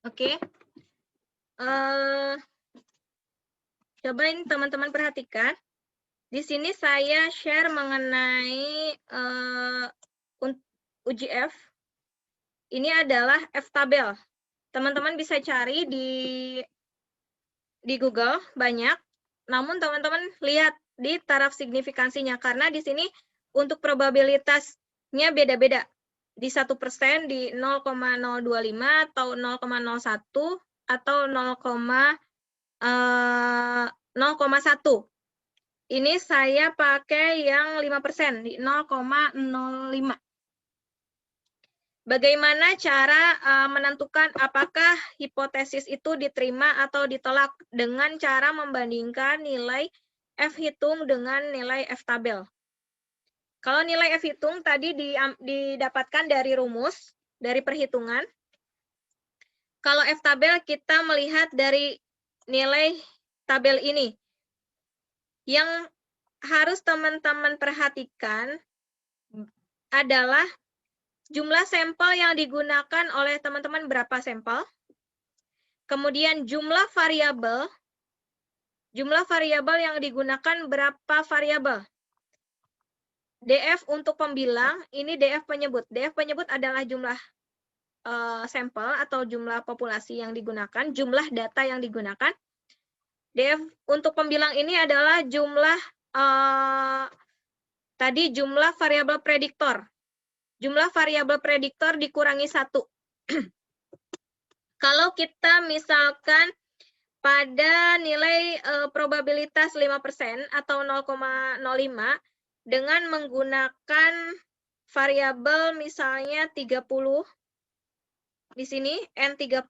Oke. Coba ini teman-teman perhatikan. Di sini saya share mengenai uji F. Ini adalah F-tabel. Teman-teman bisa cari di Google banyak. Namun teman-teman lihat di taraf signifikansinya karena di sini untuk probabilitasnya beda-beda. Di 1%, di 0,025 atau 0,01 atau 0,1. Ini saya pakai yang 5%, di 0,05. Bagaimana cara menentukan apakah hipotesis itu diterima atau ditolak dengan cara membandingkan nilai F hitung dengan nilai F tabel. Kalau nilai F hitung tadi didapatkan dari rumus, dari perhitungan. Kalau F tabel kita melihat dari nilai tabel ini. Yang harus teman-teman perhatikan adalah jumlah sampel yang digunakan oleh teman-teman berapa sampel. Kemudian jumlah variabel yang digunakan berapa variabel. DF untuk pembilang, ini DF penyebut. DF penyebut adalah jumlah sampel atau jumlah populasi yang digunakan, jumlah data yang digunakan. DF untuk pembilang ini adalah jumlah tadi jumlah variabel prediktor. Jumlah variabel prediktor dikurangi 1. Kalau kita misalkan pada nilai probabilitas 5% atau 0,05 dengan menggunakan variabel misalnya 30 di sini N30.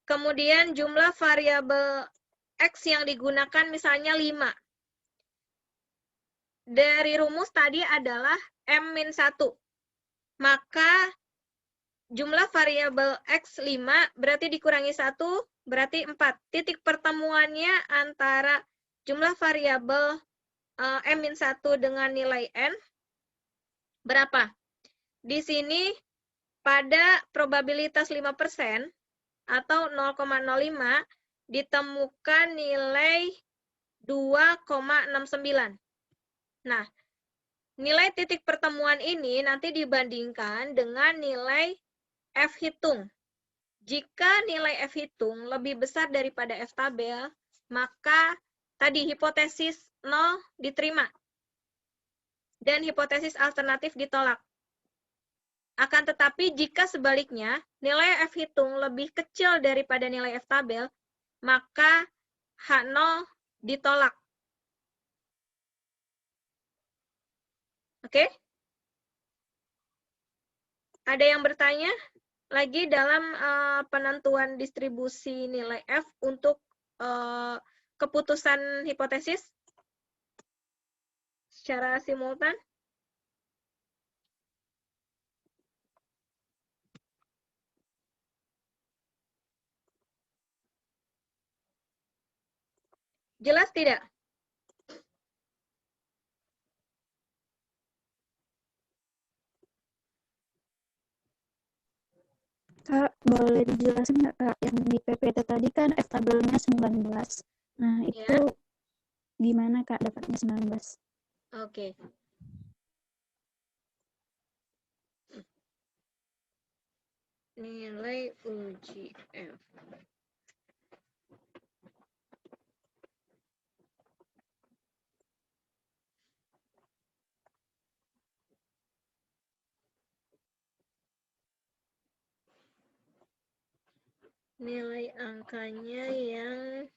Kemudian jumlah variabel X yang digunakan misalnya 5. Dari rumus tadi adalah M-1. Maka jumlah variabel X 5 berarti dikurangi 1 berarti 4. Titik pertemuannya antara jumlah variabel M-1 dengan nilai N berapa? Di sini pada probabilitas 5% atau 0,05 ditemukan nilai 2,69. Nah, nilai titik pertemuan ini nanti dibandingkan dengan nilai F hitung. Jika nilai F hitung lebih besar daripada F tabel, maka tadi hipotesis 0 diterima. Dan hipotesis alternatif ditolak. Akan tetapi jika sebaliknya, nilai F hitung lebih kecil daripada nilai F tabel, maka H0 ditolak. Oke? Ada yang bertanya lagi dalam penentuan distribusi nilai F untuk keputusan hipotesis secara simultan? Jelas tidak? Kak, boleh dijelasin nggak Kak, yang di PPT tadi kan F tabelnya 19. Nah, itu gimana Kak dapatnya 19? Oke. Nilai uji F. Nilai angkanya yang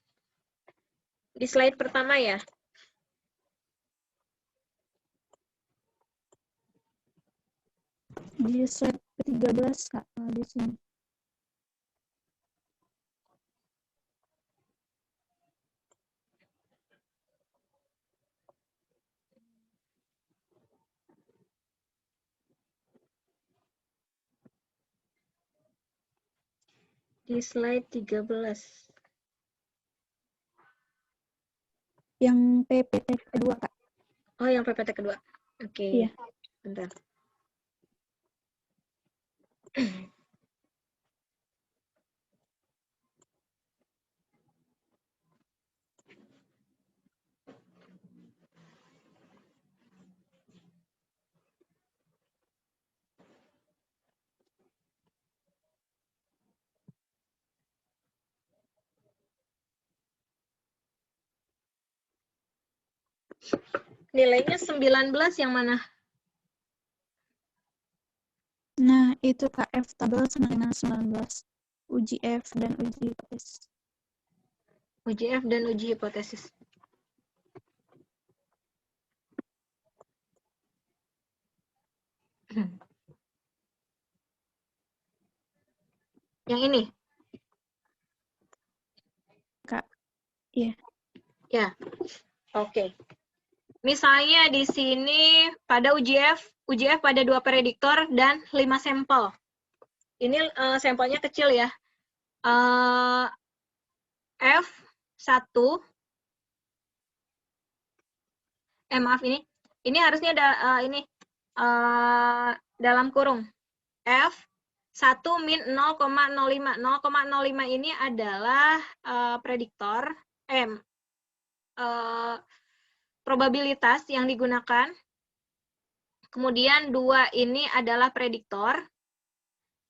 di slide pertama ya. Di slide ke-13 Kak, di sini. Di slide 13. Yang PPT kedua Kak. Oh, yang PPT kedua. Oke. Iya. Bentar. Nilainya 19 yang mana? Nah, itu Kak, F tabel sama dengan 19. Uji F dan uji hipotesis. Uji F dan uji hipotesis. Yang ini? Kak, iya. Ya, oke. Misalnya di sini pada uji F pada 2 prediktor dan 5 sampel. Ini sampelnya kecil ya. F1, maaf ini harusnya ada ini dalam kurung. F1 min 0,05. 0,05 ini adalah prediktor probabilitas yang digunakan. Kemudian 2 ini adalah prediktor.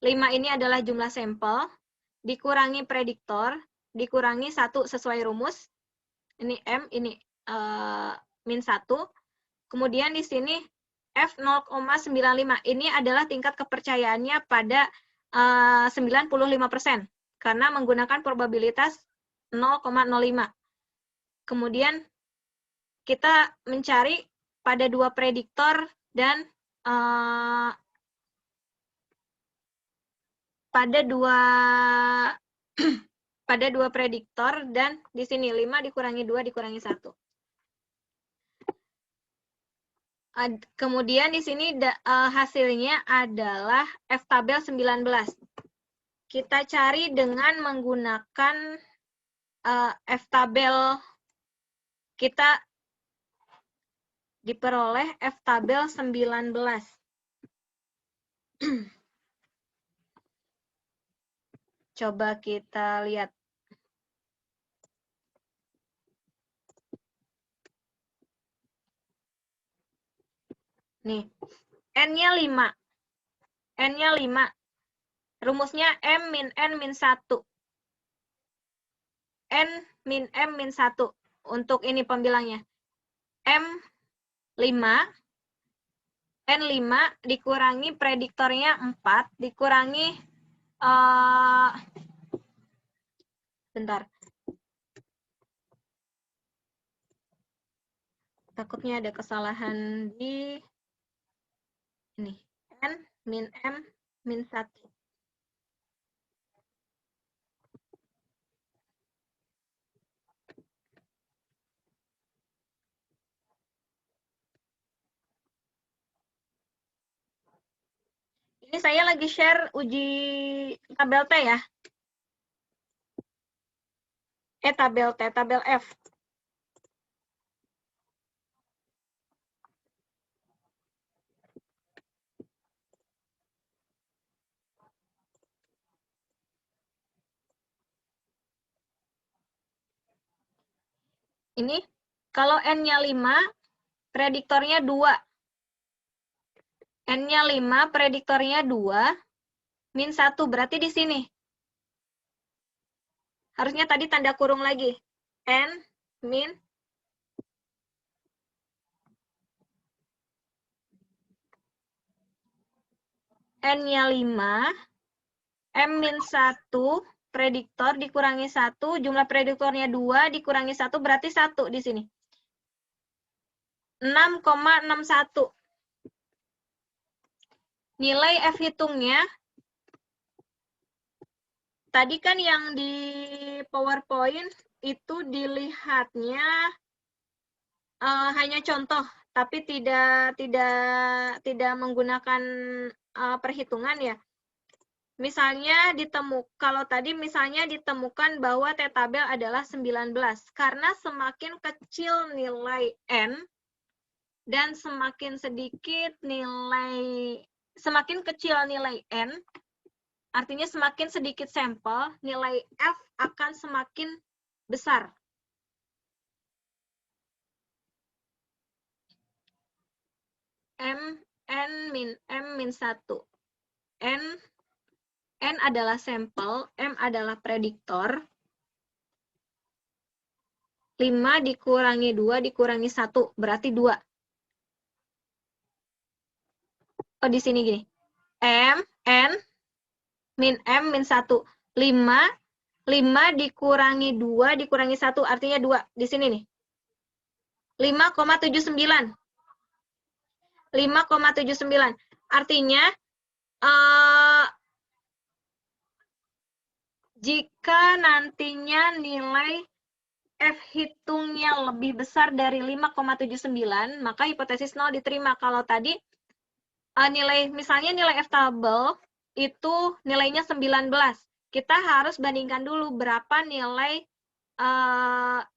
5 ini adalah jumlah sampel. Dikurangi prediktor. Dikurangi 1 sesuai rumus. Ini M, ini min 1. Kemudian di sini F0,95. Ini adalah tingkat kepercayaannya pada 95%. Karena menggunakan probabilitas 0,05. Kemudian kita mencari pada 2 prediktor dan pada 2 prediktor dan di sini 5 dikurangi 2 dikurangi 1. Kemudian di sini hasilnya adalah F tabel 19. Kita cari dengan menggunakan F tabel, kita diperoleh F tabel 19. Coba kita lihat. Nih, N-nya 5. N-nya 5. Rumusnya M min N min 1. N min M min 1. Untuk ini pembilangnya. M5. N5 dikurangi prediktornya 4. Dikurangi bentar. Takutnya ada kesalahan di ini. N min M min 1. Ini saya lagi share uji tabel T ya. Tabel T, tabel F. Ini kalau N-nya 5, prediktornya 2. N-nya 5, prediktornya 2, min 1. Berarti di sini. Harusnya tadi tanda kurung lagi. N min N-nya 5, M min 1, prediktor dikurangi 1, jumlah prediktornya 2, dikurangi 1, berarti 1 di sini. 6,61. Nilai F hitungnya, tadi kan yang di PowerPoint itu dilihatnya hanya contoh, tapi tidak menggunakan perhitungan ya. Misalnya kalau tadi misalnya ditemukan bahwa T tabel adalah 19, karena semakin kecil nilai N dan semakin kecil nilai N, artinya semakin sedikit sampel, nilai F akan semakin besar. N min M min 1. N adalah sampel, M adalah prediktor. 5 dikurangi 2 dikurangi 1, berarti 2. Oh, di sini gini. N min M min 1. 5 dikurangi 2 dikurangi 1, artinya 2. Di sini nih. 5,79. 5,79. Artinya, jika nantinya nilai F hitungnya lebih besar dari 5,79, maka hipotesis 0 diterima. Kalau tadi, misalnya nilai F tabel itu nilainya 19. Kita harus bandingkan dulu berapa nilai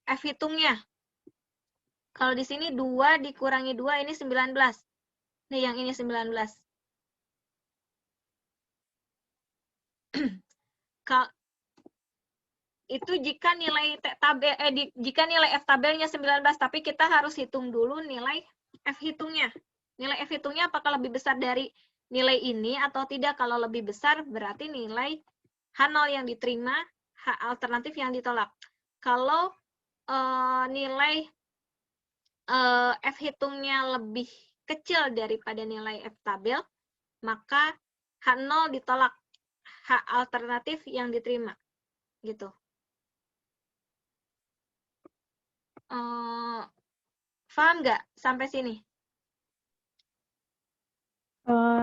F hitungnya. Kalau di sini 2 dikurangi 2, ini 19. Nih, yang ini 19. Itu jika nilai F tabelnya 19, tapi kita harus hitung dulu nilai F hitungnya. Nilai F hitungnya apakah lebih besar dari nilai ini atau tidak? Kalau lebih besar, berarti nilai H0 yang diterima, H alternatif yang ditolak. Kalau nilai F hitungnya lebih kecil daripada nilai F tabel, maka H0 ditolak, H alternatif yang diterima. Gitu. Paham nggak sampai sini?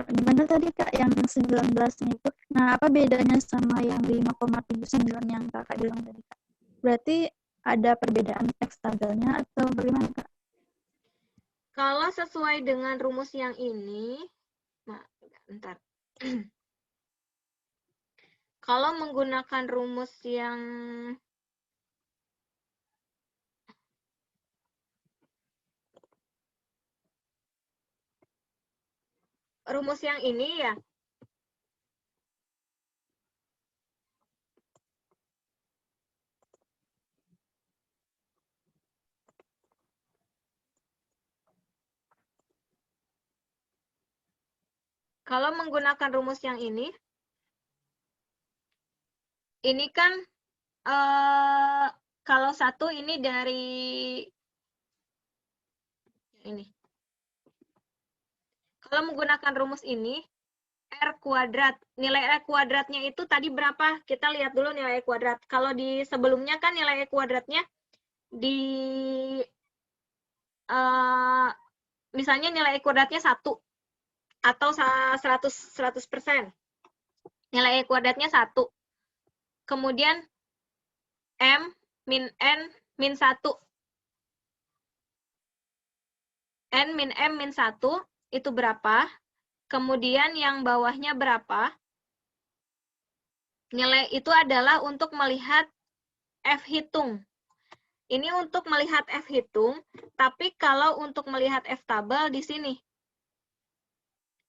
Gimana tadi Kak yang 19-nya itu? Nah, apa bedanya sama yang 5,79 yang Kakak bilang tadi Kak? Berarti ada perbedaan F tabelnya atau bagaimana Kak? Kalau sesuai dengan rumus yang ini, nah, bentar. Kalau menggunakan rumus yang ini ya, kalau menggunakan rumus yang ini kan kalau satu ini dari ini. Kalau menggunakan rumus ini, R kuadrat. Nilai R kuadratnya itu tadi berapa? Kita lihat dulu nilai R kuadrat. Kalau di sebelumnya kan nilai R kuadratnya di misalnya nilai R kuadratnya 1 atau 100%. Nilai R kuadratnya 1. Kemudian M min N min 1. N min M min 1 itu berapa? Kemudian yang bawahnya berapa? Nilai itu adalah untuk melihat F hitung. Ini untuk melihat F hitung, tapi kalau untuk melihat F tabel di sini.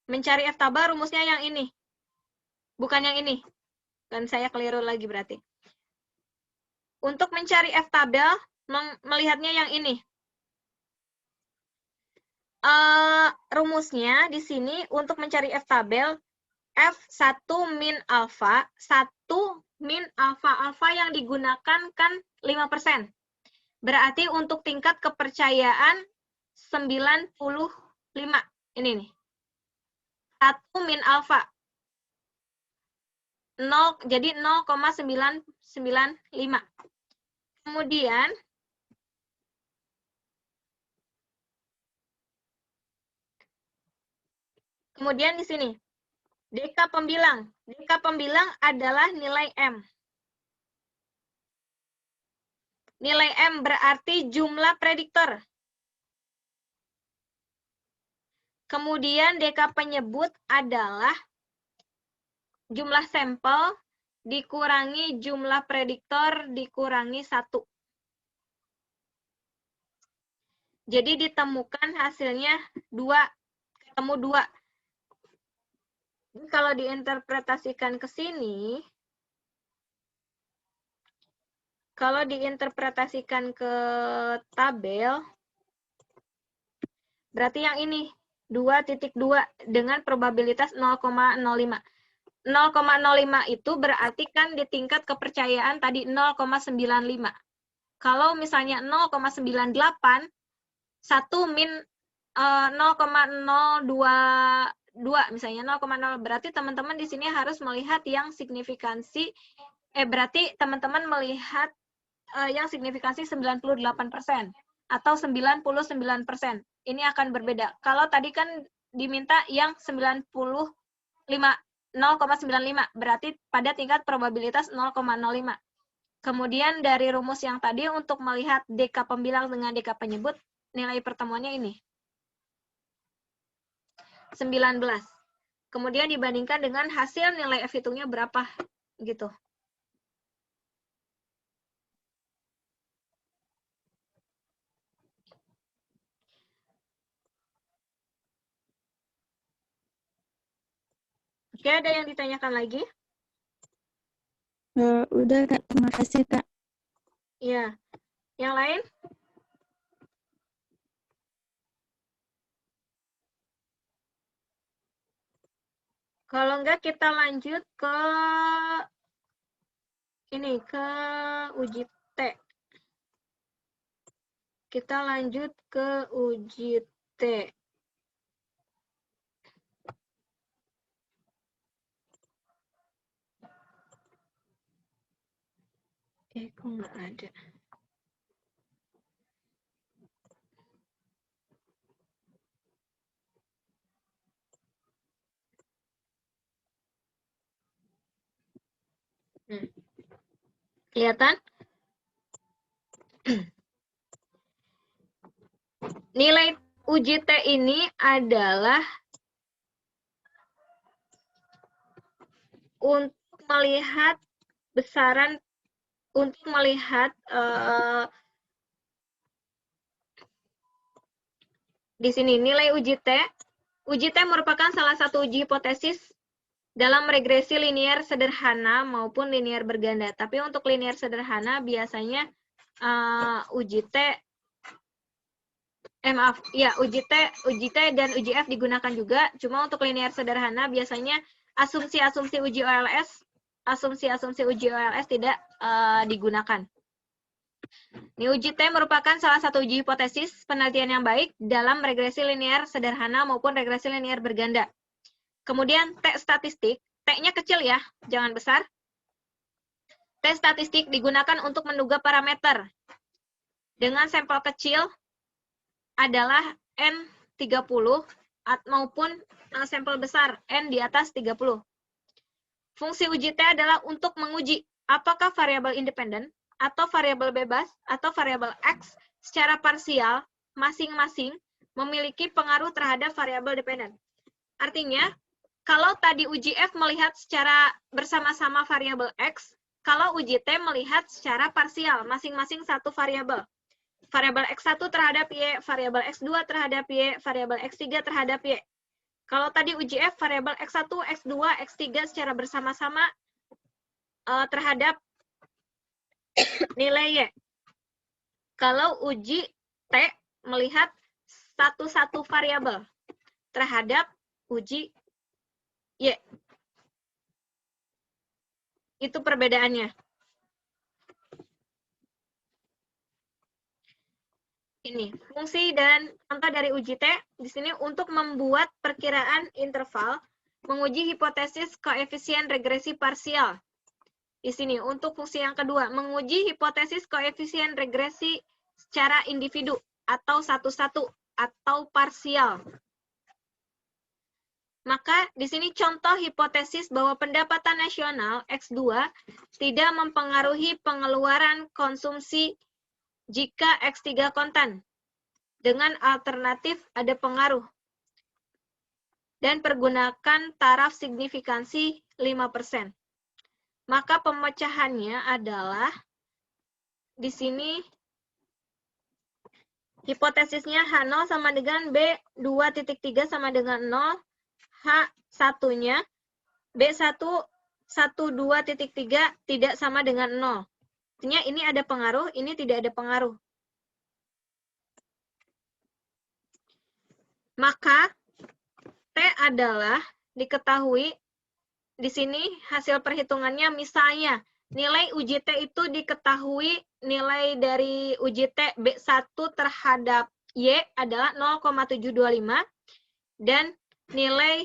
Mencari F tabel rumusnya yang ini. Bukan yang ini. Dan saya keliru lagi berarti. Untuk mencari F tabel, melihatnya yang ini. Rumusnya di sini untuk mencari F tabel, F1 min alfa, 1 min alfa yang digunakan kan 5%. Berarti untuk tingkat kepercayaan 95. Ini nih. 1 min alfa. 0, jadi 0,995. Kemudian di sini. DK pembilang. DK pembilang adalah nilai M. Nilai M berarti jumlah prediktor. Kemudian DK penyebut adalah jumlah sampel dikurangi jumlah prediktor dikurangi 1. Jadi ditemukan hasilnya 2. Ketemu 2. Kalau diinterpretasikan ke sini, kalau diinterpretasikan ke tabel, berarti yang ini 2.2 dengan probabilitas 0,05. 0,05 itu berarti kan di tingkat kepercayaan tadi 0,95. Kalau misalnya 0,98, 1 min 0,022 misalnya 0,0, berarti teman-teman di sini harus melihat yang signifikansi, berarti teman-teman melihat yang signifikansi 98% atau 99%. Ini akan berbeda. Kalau tadi kan diminta yang 0,95, berarti pada tingkat probabilitas 0,05. Kemudian dari rumus yang tadi untuk melihat DK pembilang dengan DK penyebut, nilai pertemuannya ini. 19. Kemudian dibandingkan dengan hasil nilai F hitungnya berapa gitu. Oke, ada yang ditanyakan lagi? Udah Kak, terima kasih Kak. Iya. Yang lain? Kalau enggak kita lanjut ke ini, ke uji T. Kita lanjut ke uji T. Kok nggak ada? Kelihatan? Nilai uji T ini adalah untuk melihat besaran, untuk melihat di sini nilai uji T. Uji T merupakan salah satu uji hipotesis dalam regresi linear sederhana maupun linear berganda. Tapi untuk linear sederhana biasanya uji T, uji T dan uji F digunakan juga. Cuma untuk linear sederhana biasanya asumsi-asumsi uji OLS tidak digunakan. Ini uji T merupakan salah satu uji hipotesis penelitian yang baik dalam regresi linear sederhana maupun regresi linear berganda. Kemudian T statistik, T-nya kecil ya, jangan besar. T statistik digunakan untuk menduga parameter dengan sampel kecil adalah N30 maupun sampel besar N di atas 30. Fungsi uji T adalah untuk menguji apakah variabel independen atau variabel bebas atau variabel X secara parsial masing-masing memiliki pengaruh terhadap variabel dependen. Artinya, kalau tadi uji F melihat secara bersama-sama variabel X, kalau uji T melihat secara parsial masing-masing satu variabel. Variabel X1 terhadap Y, variabel X2 terhadap Y, variabel X3 terhadap Y. Kalau tadi uji F, variabel X1, X2, X3 secara bersama-sama terhadap nilai Y. Kalau uji T melihat satu-satu variabel terhadap uji Y. Itu perbedaannya. Ini, fungsi dan contoh dari uji T di sini untuk membuat perkiraan interval, menguji hipotesis koefisien regresi parsial. Di sini, untuk fungsi yang kedua, menguji hipotesis koefisien regresi secara individu atau satu-satu atau parsial. Maka di sini contoh hipotesis bahwa pendapatan nasional X2 tidak mempengaruhi pengeluaran konsumsi jika X3 kontan. Dengan alternatif ada pengaruh. Dan pergunakan taraf signifikansi 5%. Maka pemecahannya adalah di sini hipotesisnya H0 sama dengan B2.3 sama dengan 0, H1-nya B1 12.3 tidak sama dengan 0. Artinya ini ada pengaruh, ini tidak ada pengaruh. Maka T adalah diketahui di sini hasil perhitungannya misalnya nilai uji T itu diketahui nilai dari uji T B1 terhadap Y adalah 0,725 dan nilai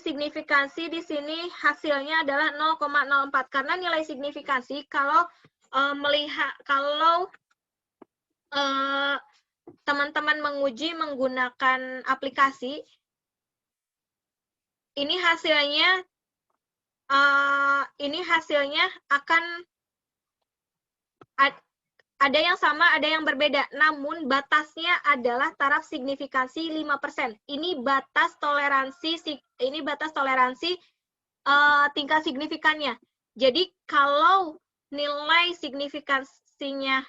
signifikansi di sini hasilnya adalah 0,04 karena nilai signifikansi kalau teman-teman menguji menggunakan aplikasi, ini hasilnya akan ada yang sama, ada yang berbeda. Namun batasnya adalah taraf signifikansi 5%. Ini batas toleransi tingkat signifikannya. Jadi kalau nilai signifikansinya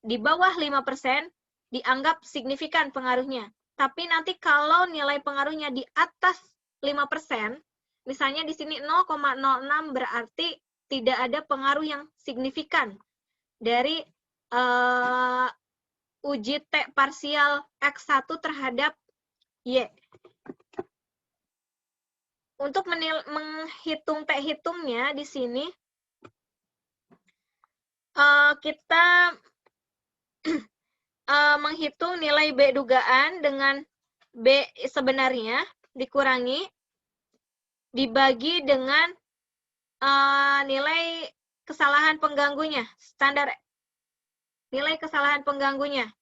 di bawah 5%, dianggap signifikan pengaruhnya. Tapi nanti kalau nilai pengaruhnya di atas 5%, misalnya di sini 0,06 berarti tidak ada pengaruh yang signifikan dari uji T parsial X1 terhadap Y. Untuk menghitung T hitungnya di sini, kita menghitung nilai B dugaan dengan B sebenarnya dikurangi dibagi dengan nilai kesalahan pengganggunya, standar nilai kesalahan pengganggunya.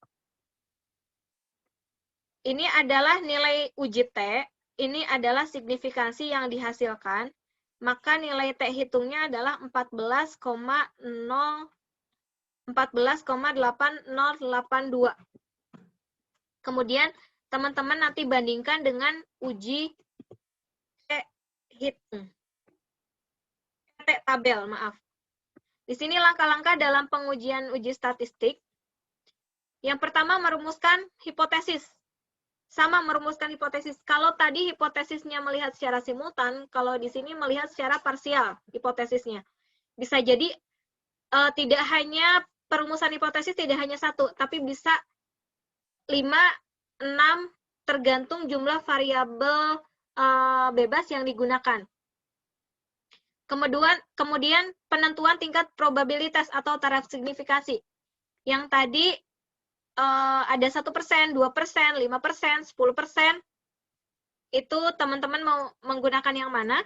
Ini adalah nilai uji T, ini adalah signifikansi yang dihasilkan, maka nilai T hitungnya adalah 14,8082. Kemudian teman-teman nanti bandingkan dengan uji T hitung. T tabel, maaf. Di sini langkah-langkah dalam pengujian uji statistik. Yang pertama merumuskan hipotesis. Sama merumuskan hipotesis. Kalau tadi hipotesisnya melihat secara simultan, kalau di sini melihat secara parsial hipotesisnya. Bisa jadi tidak hanya perumusan hipotesis tidak hanya satu, tapi bisa 5, 6 tergantung jumlah variabel bebas yang digunakan. Kemudian penentuan tingkat probabilitas atau taraf signifikansi. Yang tadi ada 1%, 2%, 5%, 10%. Itu teman-teman mau menggunakan yang mana?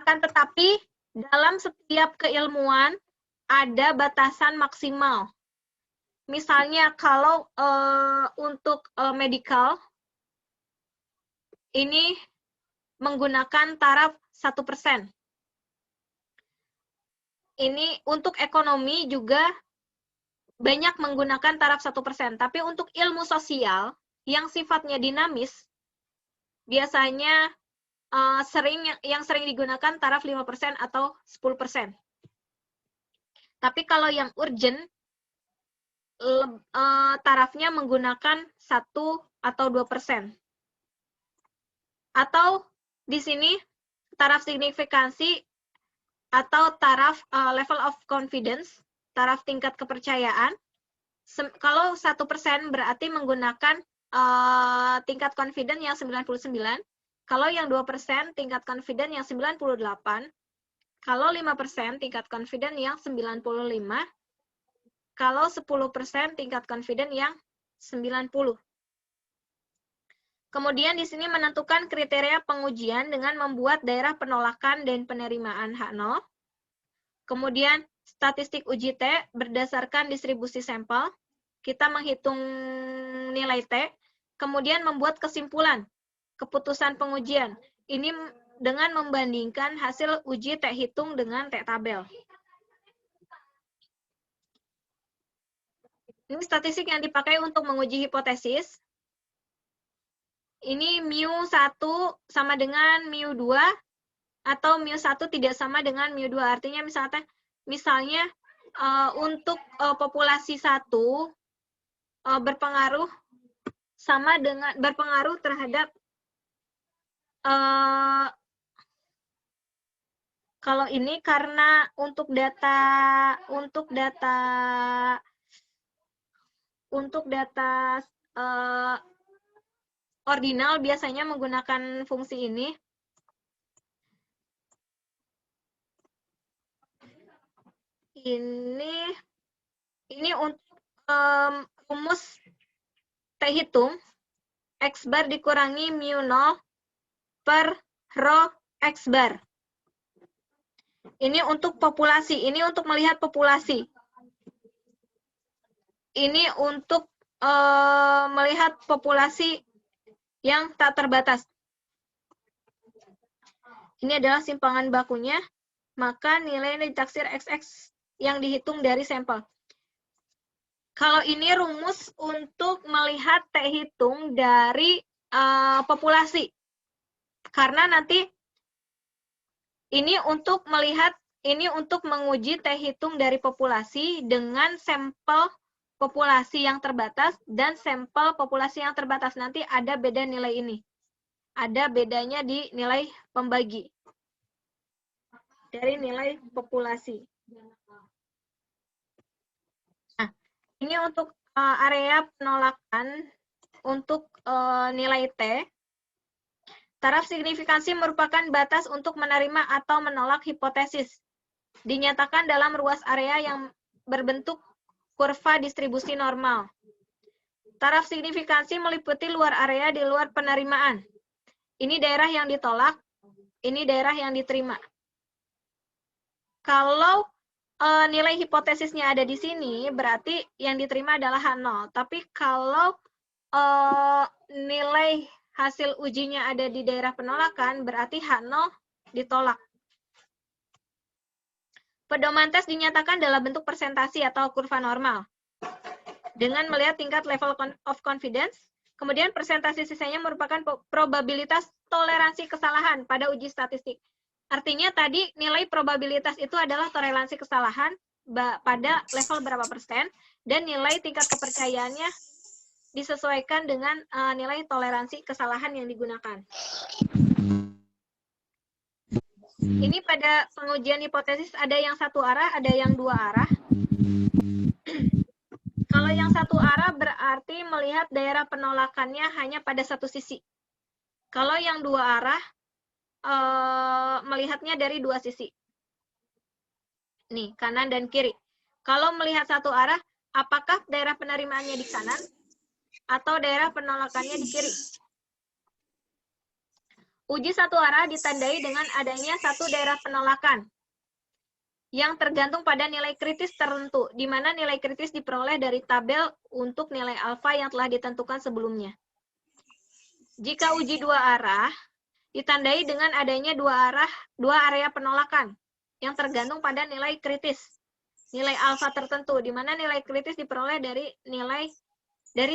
Akan tetapi dalam setiap keilmuan ada batasan maksimal. Misalnya kalau untuk medical ini menggunakan taraf 1%. Ini untuk ekonomi juga banyak menggunakan taraf 1%. Tapi untuk ilmu sosial yang sifatnya dinamis, biasanya yang sering digunakan taraf 5% atau 10%. Tapi kalau yang urgent, tarafnya menggunakan 1 atau 2%. Atau di sini taraf signifikansi atau taraf level of confidence, taraf tingkat kepercayaan. Kalau 1% berarti menggunakan tingkat confidence yang 99. Kalau yang 2% tingkat confidence yang 98. Kalau 5% tingkat confidence yang 95. Kalau 10% tingkat confidence yang 90. Kemudian di sini menentukan kriteria pengujian dengan membuat daerah penolakan dan penerimaan H0. Kemudian statistik uji T berdasarkan distribusi sampel. Kita menghitung nilai T. Kemudian membuat kesimpulan, keputusan pengujian. Ini dengan membandingkan hasil uji T hitung dengan T tabel. Ini statistik yang dipakai untuk menguji hipotesis. Ini mu 1 sama dengan mu 2 atau mu 1 tidak sama dengan mu 2. Artinya misalnya untuk populasi 1 berpengaruh terhadap kalau ini karena untuk data ordinal biasanya menggunakan fungsi ini. Ini untuk rumus T hitung X bar dikurangi mu 0 per rho X bar. Ini untuk populasi, ini untuk melihat populasi. Ini untuk melihat populasi yang tak terbatas. Ini adalah simpangan bakunya, maka nilai ditaksir XX yang dihitung dari sampel. Kalau ini rumus untuk melihat T hitung dari populasi. Karena nanti ini untuk menguji T hitung dari populasi dengan sampel populasi yang terbatas dan sampel populasi yang terbatas. Nanti ada beda nilai ini. Ada bedanya di nilai pembagi dari nilai populasi. Nah, ini untuk area penolakan untuk nilai T. Taraf signifikansi merupakan batas untuk menerima atau menolak hipotesis. Dinyatakan dalam ruas area yang berbentuk kurva distribusi normal. Taraf signifikansi meliputi luar area di luar penerimaan. Ini daerah yang ditolak, ini daerah yang diterima. Kalau nilai hipotesisnya ada di sini, berarti yang diterima adalah H0. Tapi kalau nilai hasil ujinya ada di daerah penolakan, berarti H0 ditolak. Pedoman tes dinyatakan dalam bentuk presentasi atau kurva normal. Dengan melihat tingkat level of confidence, kemudian presentasi sisanya merupakan probabilitas toleransi kesalahan pada uji statistik. Artinya tadi nilai probabilitas itu adalah toleransi kesalahan pada level berapa persen, dan nilai tingkat kepercayaannya disesuaikan dengan nilai toleransi kesalahan yang digunakan. Ini pada pengujian hipotesis ada yang satu arah, ada yang dua arah. Kalau yang satu arah berarti melihat daerah penolakannya hanya pada satu sisi. Kalau yang dua arah, melihatnya dari dua sisi. Nih, kanan dan kiri. Kalau melihat satu arah, apakah daerah penerimaannya di kanan atau daerah penolakannya di kiri? Uji satu arah ditandai dengan adanya satu daerah penolakan yang tergantung pada nilai kritis tertentu, di mana nilai kritis diperoleh dari tabel untuk nilai alfa yang telah ditentukan sebelumnya. Jika uji dua arah, ditandai dengan adanya dua area penolakan yang tergantung pada nilai kritis, nilai alfa tertentu, di mana nilai kritis diperoleh dari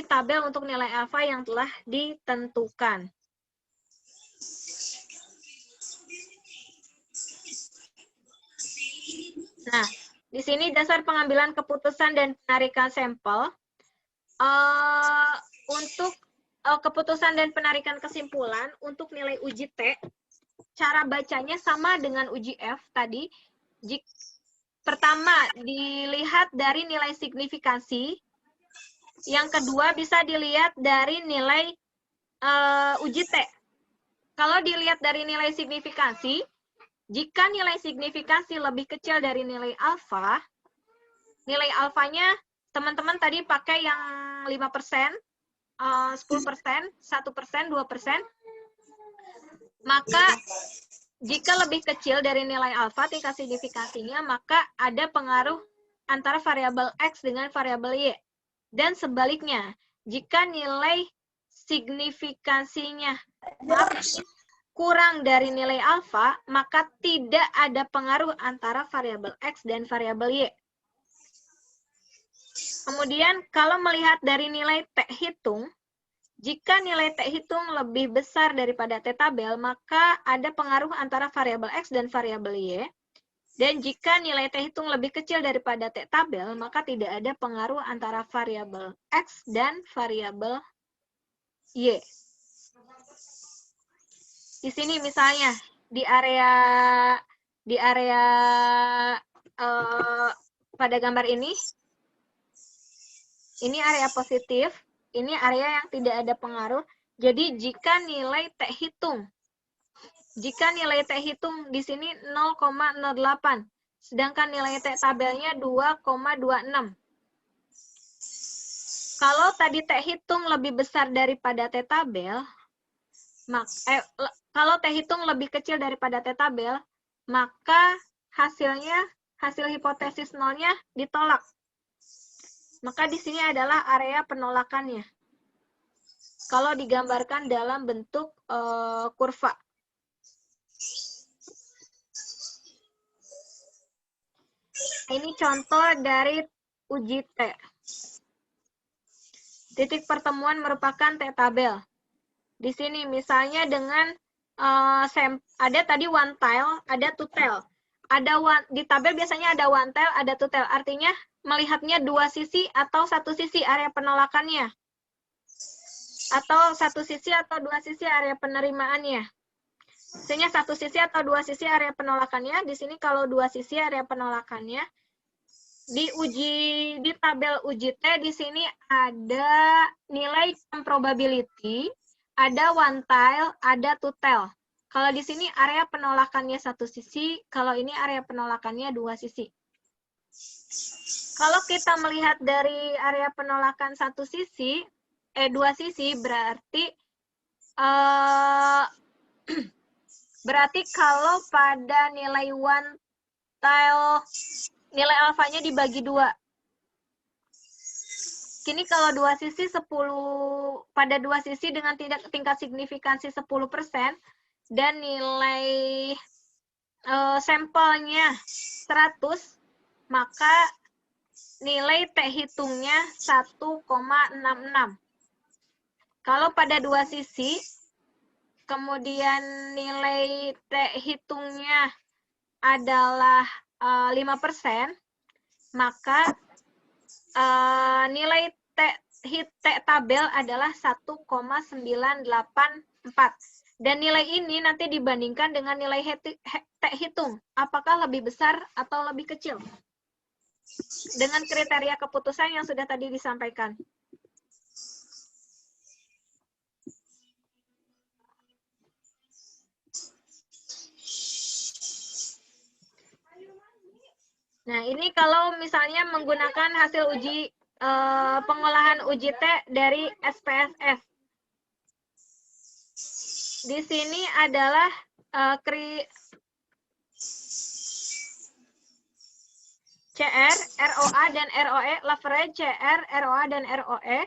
tabel untuk nilai alfa yang telah ditentukan. Nah, di sini dasar pengambilan keputusan dan penarikan sampel. Untuk keputusan dan penarikan kesimpulan untuk nilai uji T, cara bacanya sama dengan uji F tadi. Pertama, dilihat dari nilai signifikansi. Yang kedua, bisa dilihat dari nilai uji T. Kalau dilihat dari nilai signifikansi, jika nilai signifikansi lebih kecil dari nilai alfa, nilai alfanya teman-teman tadi pakai yang 5%, 10%, 1%, 2%, maka jika lebih kecil dari nilai alfa tingkat signifikansinya, maka ada pengaruh antara variabel X dengan variabel Y. Dan sebaliknya, jika nilai signifikansinya kurang dari nilai alfa, maka tidak ada pengaruh antara variabel X dan variabel Y. Kemudian, kalau melihat dari nilai T hitung, jika nilai T hitung lebih besar daripada T tabel, maka ada pengaruh antara variabel X dan variabel Y. Dan jika nilai T hitung lebih kecil daripada T tabel, maka tidak ada pengaruh antara variabel X dan variabel Y. Di sini misalnya di area pada gambar ini area positif, ini area yang tidak ada pengaruh. Jadi jika nilai T hitung di sini 0,08, sedangkan nilai T tabelnya 2,26. Kalau tadi T hitung lebih besar daripada T tabel, kalau T hitung lebih kecil daripada T tabel, maka hasil hipotesis nolnya ditolak. Maka di sini adalah area penolakannya. Kalau digambarkan dalam bentuk kurva. Ini contoh dari uji T. Titik pertemuan merupakan T tabel. Di sini misalnya dengan ada tadi one tile, ada two tile. Di tabel biasanya ada one tile, ada two tile. Artinya melihatnya dua sisi atau satu sisi area penolakannya. Atau satu sisi atau dua sisi area penerimaannya. Misalnya satu sisi atau dua sisi area penolakannya. Di sini kalau dua sisi area penolakannya. Di tabel uji T di sini ada nilai probability, ada one tile, ada two tile. Kalau di sini area penolakannya satu sisi, kalau ini area penolakannya dua sisi. Kalau kita melihat dari area penolakan satu sisi, dua sisi berarti berarti kalau pada nilai one tile nilai alfanya dibagi 2. Kini kalau dua sisi 10 pada dua sisi dengan tingkat signifikansi 10% dan nilai sampelnya 100, maka nilai T hitungnya 1,66. Kalau pada dua sisi kemudian nilai T hitungnya adalah 5%, maka nilai T tabel adalah 1,984. Dan nilai ini nanti dibandingkan dengan nilai T hitung. Apakah lebih besar atau lebih kecil? Dengan kriteria keputusan yang sudah tadi disampaikan. Nah, ini kalau misalnya menggunakan hasil uji pengolahan uji T dari SPSS. Di sini adalah CR, ROA, dan ROE, leverage CR, ROA, dan ROE.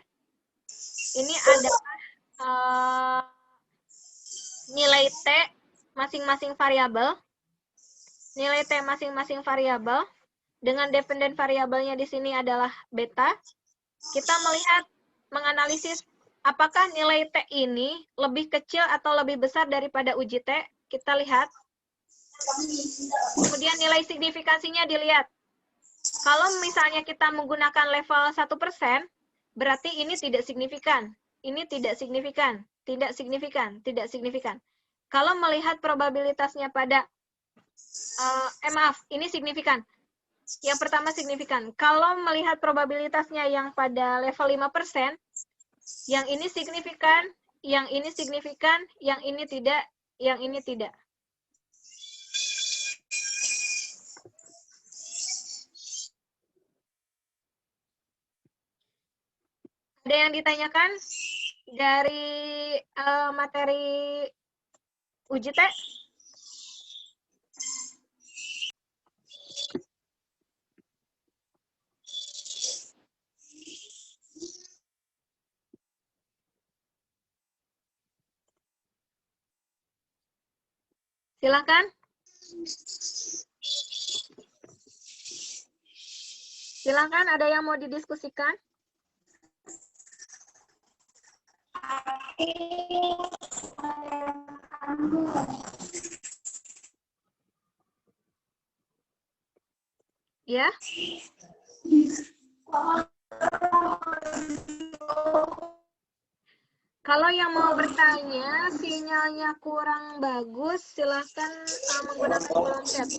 Ini adalah nilai T masing-masing variabel. Nilai T masing-masing variabel. Dengan dependen variabelnya di sini adalah beta. Kita melihat, menganalisis apakah nilai T ini lebih kecil atau lebih besar daripada uji T. Kita lihat. Kemudian nilai signifikansinya dilihat. Kalau misalnya kita menggunakan level 1%, berarti ini tidak signifikan. Ini tidak signifikan, tidak signifikan, tidak signifikan. Kalau melihat probabilitasnya pada, maaf, ini signifikan. Yang pertama signifikan. Kalau melihat probabilitasnya yang pada level 5%, yang ini signifikan, yang ini signifikan, yang ini tidak, yang ini tidak. Ada yang ditanyakan dari materi uji T? Silakan. Silakan, ada yang mau didiskusikan? Ya. Kalau yang mau bertanya, sinyalnya kurang bagus, silahkan menggunakan kolom chat.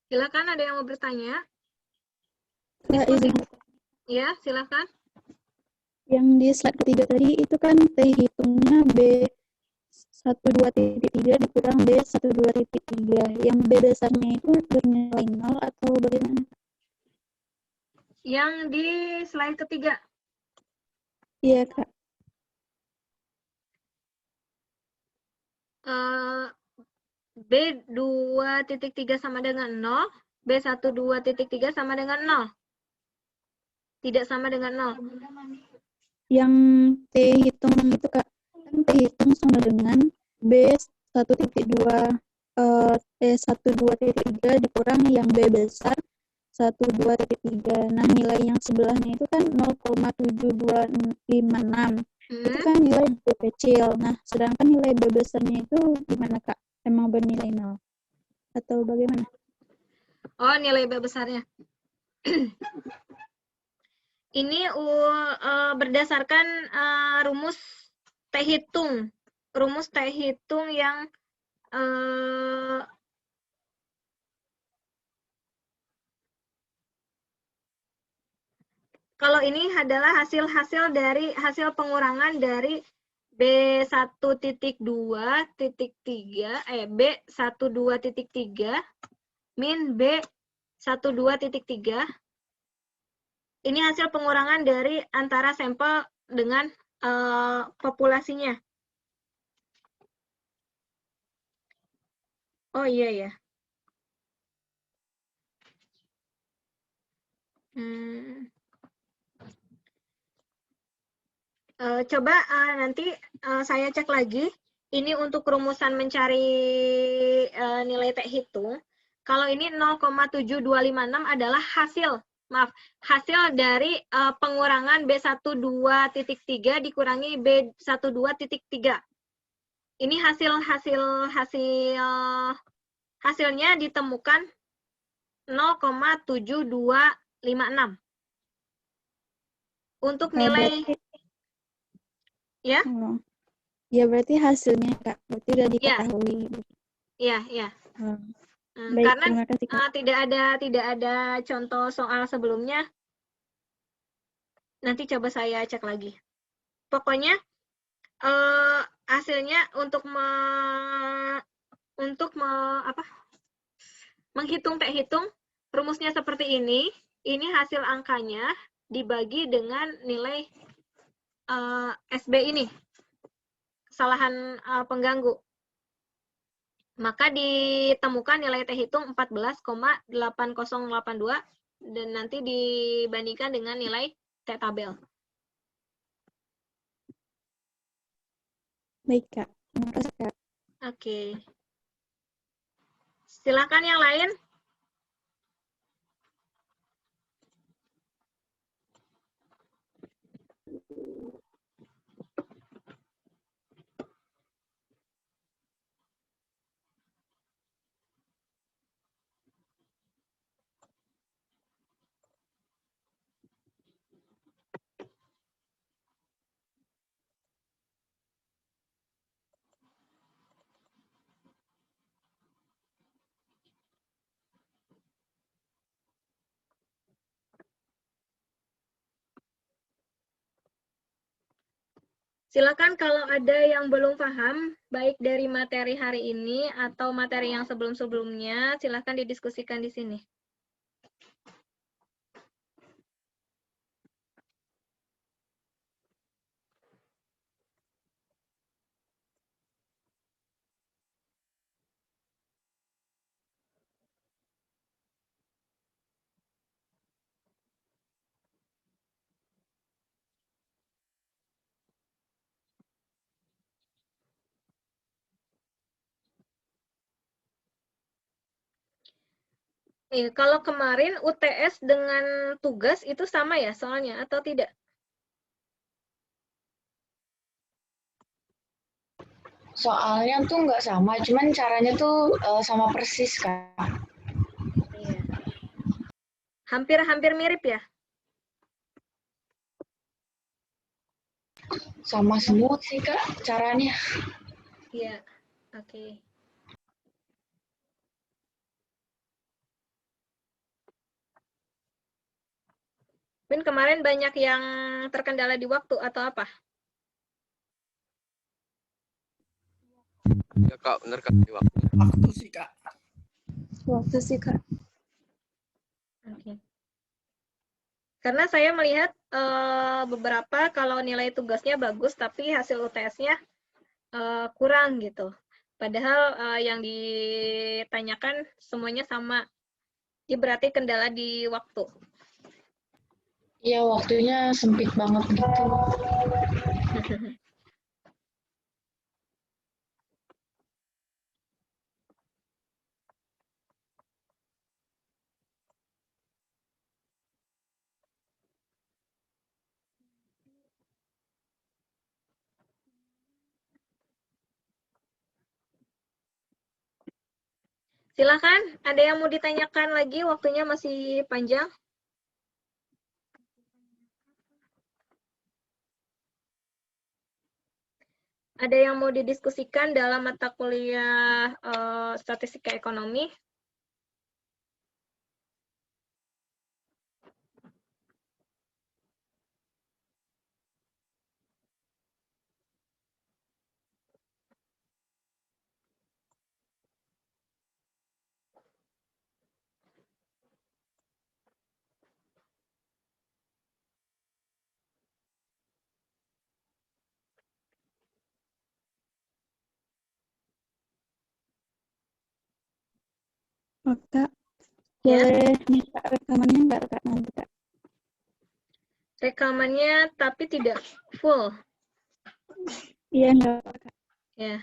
Silakan, ada yang mau bertanya? Kak, Diskusi. izin. Ya, silakan. Yang di slide ketiga tadi itu kan T hitungnya B12.3 dikurang B12.3. Yang B besarnya itu bernilai 0 atau bagaimana? Yang di slide ketiga. Iya, Kak. B2.3 sama dengan 0, B12.3 sama dengan 0. Tidak sama dengan 0. Yang T hitung itu, Kak, kan T hitung sama dengan B1.2 B12.3 dikurangi yang B besar 12.3. Nah, nilai yang sebelahnya itu kan 0,7256. Itu kan nilai B kecil. Nah, sedangkan nilai B besarnya itu gimana, Kak? Emang bernilai 0? Atau bagaimana? Oh, nilai B besarnya. Ini berdasarkan rumus T hitung. Rumus T hitung yang kalau ini adalah hasil dari hasil pengurangan dari B1.2.3 B12.3 min B12.3. Ini hasil pengurangan dari antara sampel dengan populasinya. Oh iya ya. Coba nanti saya cek lagi. Ini untuk rumusan mencari nilai T hitung. Kalau ini 0,7256 adalah hasil dari pengurangan B12.3 dikurangi B12.3. Ini hasilnya ditemukan 0,7256. Untuk nilai ya? Ya berarti hasilnya, Kak. Berarti udah diketahui. Iya. Baik, Karena terima kasih, Kak. tidak ada contoh soal sebelumnya. Nanti coba saya cek lagi. Pokoknya hasilnya untuk menghitung T hitung, rumusnya seperti ini. Ini hasil angkanya dibagi dengan nilai SB ini, kesalahan pengganggu. Maka ditemukan nilai T hitung 14,8082 dan nanti dibandingkan dengan nilai T tabel. Baik, Kak. Terima kasih, Kak. Oke. Silakan yang lain. Silakan kalau ada yang belum paham, baik dari materi hari ini atau materi yang sebelum-sebelumnya, silakan didiskusikan di sini. Kalau kemarin UTS dengan tugas itu sama ya soalnya atau tidak? Soalnya tuh nggak sama, cuman caranya tuh sama persis, Kak. Iya. Hampir mirip ya? Sama semua sih, Kak, caranya. Iya, oke. Min kemarin banyak yang terkendala di waktu atau apa? Ya Kak, benar Kak, di waktu. Waktu sih Kak. Waktu sih, Kak. Oke. Karena saya melihat beberapa kalau nilai tugasnya bagus tapi hasil UTS-nya kurang gitu. Padahal yang ditanyakan semuanya sama. Jadi berarti kendala di waktu. Iya, waktunya sempit banget gitu. Silakan, ada yang mau ditanyakan lagi? Waktunya masih panjang. Ada yang mau didiskusikan dalam mata kuliah statistika ekonomi? Oh, Kak, Ya. boleh minta rekamannya nggak, Kak, nanti, Kak? Rekamannya tapi tidak full. Iya, nggak apa, Kak. Ya.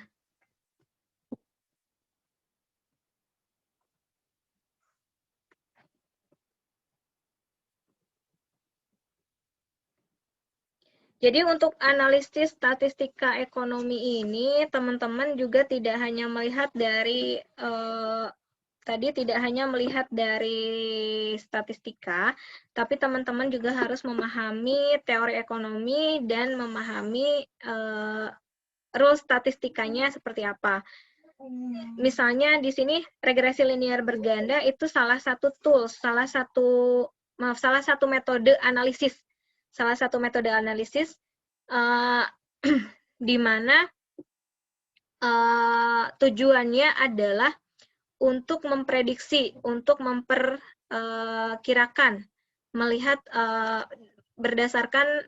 Jadi untuk analisis statistika ekonomi ini, teman-teman juga tidak hanya melihat dari statistika, tapi teman-teman juga harus memahami teori ekonomi dan memahami rules statistikanya seperti apa. Misalnya di sini regresi linear berganda itu salah satu tools, salah satu metode analisis. Salah satu metode analisis di mana tujuannya adalah untuk memprediksi, untuk memperkirakan, melihat berdasarkan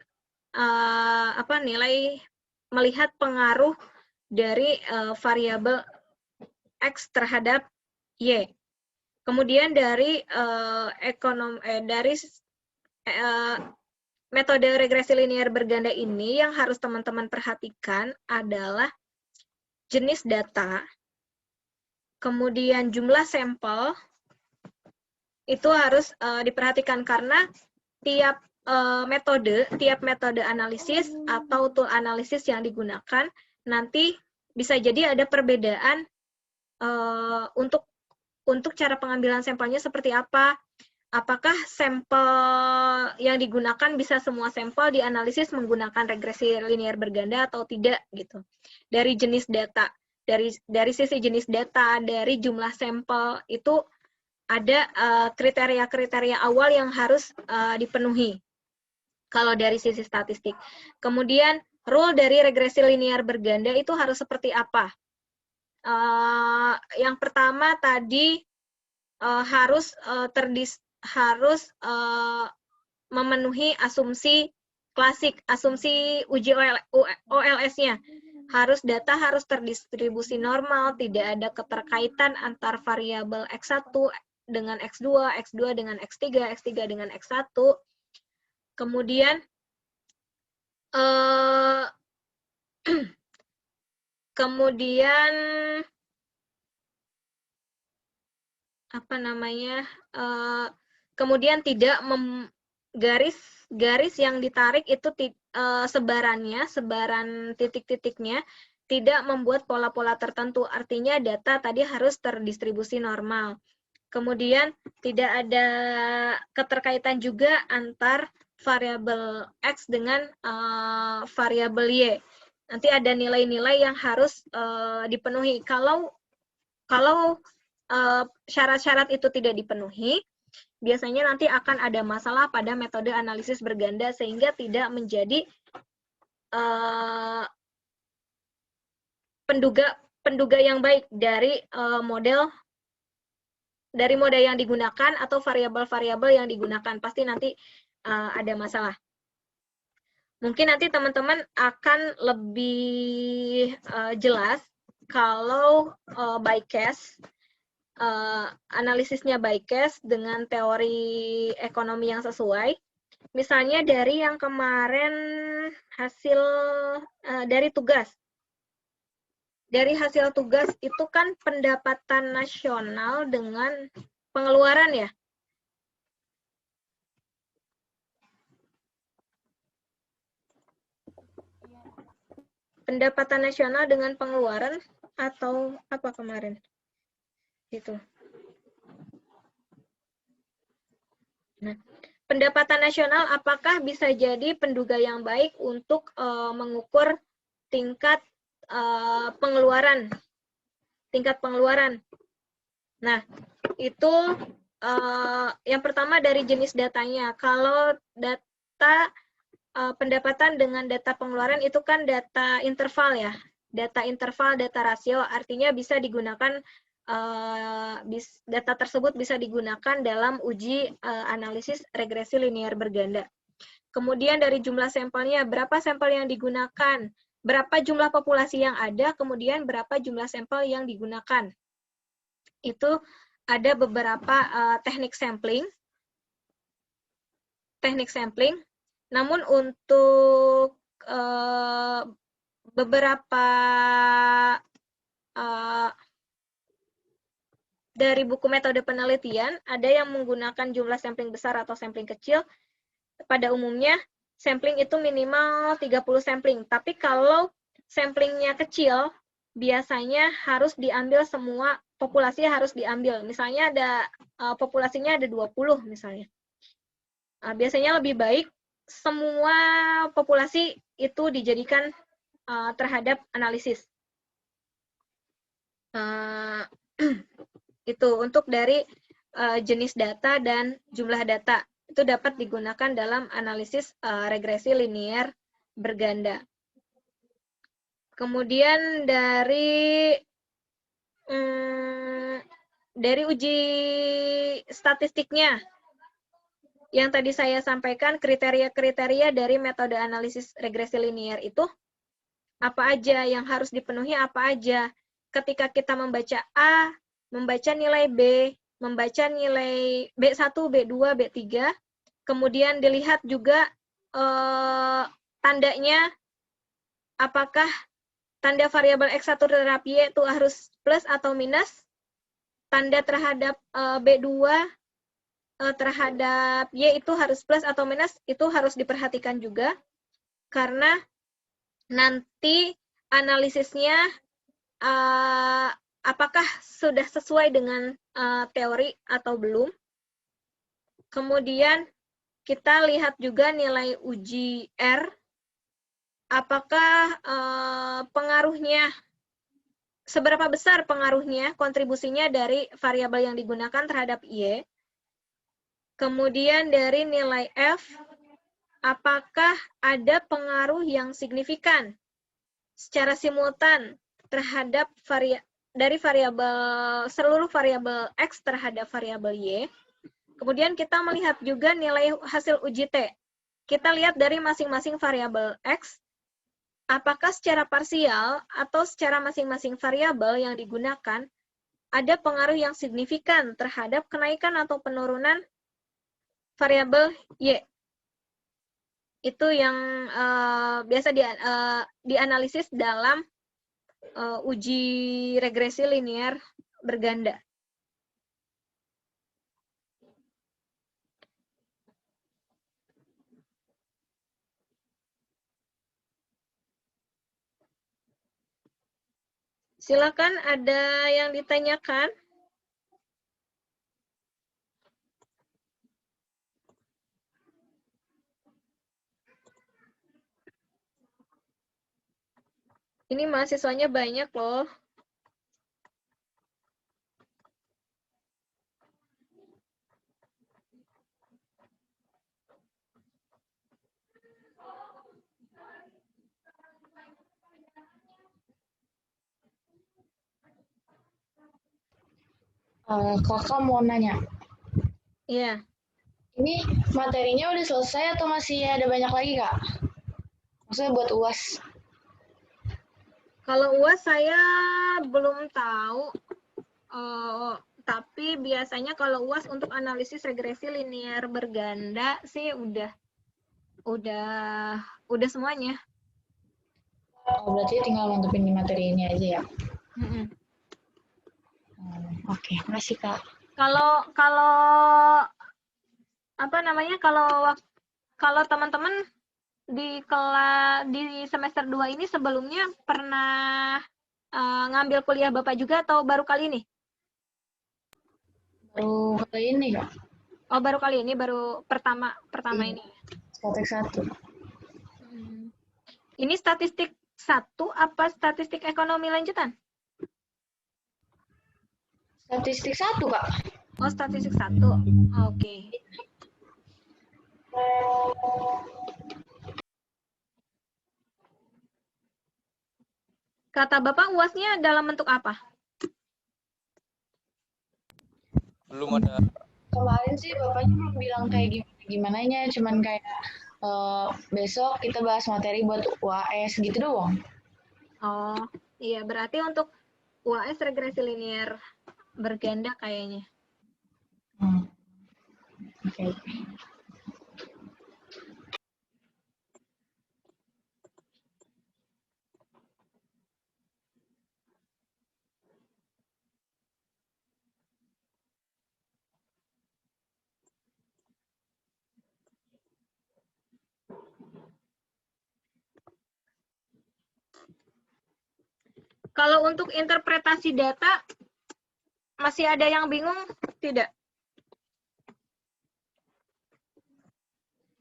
melihat pengaruh dari variabel X terhadap Y. Kemudian dari metode regresi linear berganda ini yang harus teman-teman perhatikan adalah jenis data, kemudian jumlah sampel, itu harus diperhatikan karena tiap metode analisis atau tool analisis yang digunakan nanti bisa jadi ada perbedaan untuk cara pengambilan sampelnya seperti apa. Apakah sampel yang digunakan bisa semua sampel dianalisis menggunakan regresi linear berganda atau tidak gitu. Dari jenis data, dari sisi jenis data, dari jumlah sampel itu ada kriteria-kriteria awal yang harus dipenuhi kalau dari sisi statistik. Kemudian rule dari regresi linear berganda itu harus seperti apa? Yang pertama tadi harus memenuhi asumsi klasik, asumsi uji OLS-nya. Data harus terdistribusi normal, tidak ada keterkaitan antar variabel X1 dengan X2, X2 dengan X3, X3 dengan X1. Kemudian kemudian tidak garis yang ditarik itu sebaran titik-titiknya tidak membuat pola-pola tertentu, artinya data tadi harus terdistribusi normal. Kemudian tidak ada keterkaitan juga antar variabel X dengan variabel Y. Nanti ada nilai-nilai yang harus dipenuhi. Kalau syarat-syarat itu tidak dipenuhi, biasanya nanti akan ada masalah pada metode analisis berganda sehingga tidak menjadi penduga yang baik dari model yang digunakan atau variabel-variabel yang digunakan. Pasti nanti ada masalah. Mungkin nanti teman-teman akan lebih jelas kalau by case, analisisnya by case dengan teori ekonomi yang sesuai. Misalnya dari yang kemarin hasil dari tugas. Dari hasil tugas itu kan pendapatan nasional dengan pengeluaran ya. Pendapatan nasional dengan pengeluaran atau apa kemarin? Gitu. Nah, pendapatan nasional apakah bisa jadi penduga yang baik untuk mengukur tingkat pengeluaran? Tingkat pengeluaran. Nah, itu yang pertama dari jenis datanya. Kalau data pendapatan dengan data pengeluaran itu kan data interval ya. Data interval, data rasio, artinya bisa digunakan, data tersebut bisa digunakan dalam uji analisis regresi linear berganda. Kemudian dari jumlah sampelnya, berapa sampel yang digunakan, berapa jumlah populasi yang ada, kemudian berapa jumlah sampel yang digunakan. Itu ada beberapa teknik sampling. Namun untuk beberapa dari buku metode penelitian, ada yang menggunakan jumlah sampling besar atau sampling kecil. Pada umumnya, sampling itu minimal 30 sampling. Tapi kalau samplingnya kecil, biasanya harus diambil semua, populasi harus diambil. Misalnya ada populasinya ada 20 misalnya. Biasanya lebih baik semua populasi itu dijadikan terhadap analisis. Itu untuk dari jenis data dan jumlah data. Itu dapat digunakan dalam analisis regresi linear berganda. Kemudian dari uji statistiknya, yang tadi saya sampaikan kriteria-kriteria dari metode analisis regresi linear itu apa aja yang harus dipenuhi, apa aja. Ketika kita membaca A, membaca nilai B, membaca nilai B1, B2, B3, kemudian dilihat juga tandanya, apakah tanda variabel X1 terhadap Y itu harus plus atau minus, tanda terhadap B2 terhadap Y itu harus plus atau minus, itu harus diperhatikan juga, karena nanti analisisnya apakah sudah sesuai dengan teori atau belum. Kemudian kita lihat juga nilai uji R, apakah pengaruhnya, seberapa besar pengaruhnya, kontribusinya dari variabel yang digunakan terhadap Y. Kemudian dari nilai F, apakah ada pengaruh yang signifikan secara simultan terhadap dari seluruh variabel X terhadap variabel Y. Kemudian kita melihat juga nilai hasil uji T. Kita lihat dari masing-masing variabel X, apakah secara parsial atau secara masing-masing variabel yang digunakan ada pengaruh yang signifikan terhadap kenaikan atau penurunan variabel Y. Itu yang biasa dianalisis dalam uji regresi linear berganda. Silakan, ada yang ditanyakan? Ini mahasiswanya banyak loh. Kakak mau nanya, Iya. ini materinya udah selesai atau masih ada banyak lagi, Kak? Maksudnya buat UAS. Kalau UAS saya belum tahu, tapi biasanya kalau UAS untuk analisis regresi linear berganda sih udah semuanya. Oh, berarti tinggal mantepin di materi ini aja ya? Oke, makasih, Kak. Kalau apa namanya, kalau teman-teman di semester 2 ini sebelumnya pernah ngambil kuliah Bapak juga atau baru kali ini? Baru kali ini, Kak. Oh, baru kali ini, baru pertama Iya. ini. Statik 1. Ini statistik 1 apa statistik ekonomi lanjutan? Statistik 1, Kak. Oh, statistik 1. Oke. Kata Bapak UASnya dalam bentuk apa? Belum ada. Kemarin sih Bapaknya belum bilang kayak gimana-gimananya, cuman kayak besok kita bahas materi buat UAS gitu doang. Oh, iya, berarti untuk UAS regresi linear berganda kayaknya. Oke. Kalau untuk interpretasi data, masih ada yang bingung? Tidak.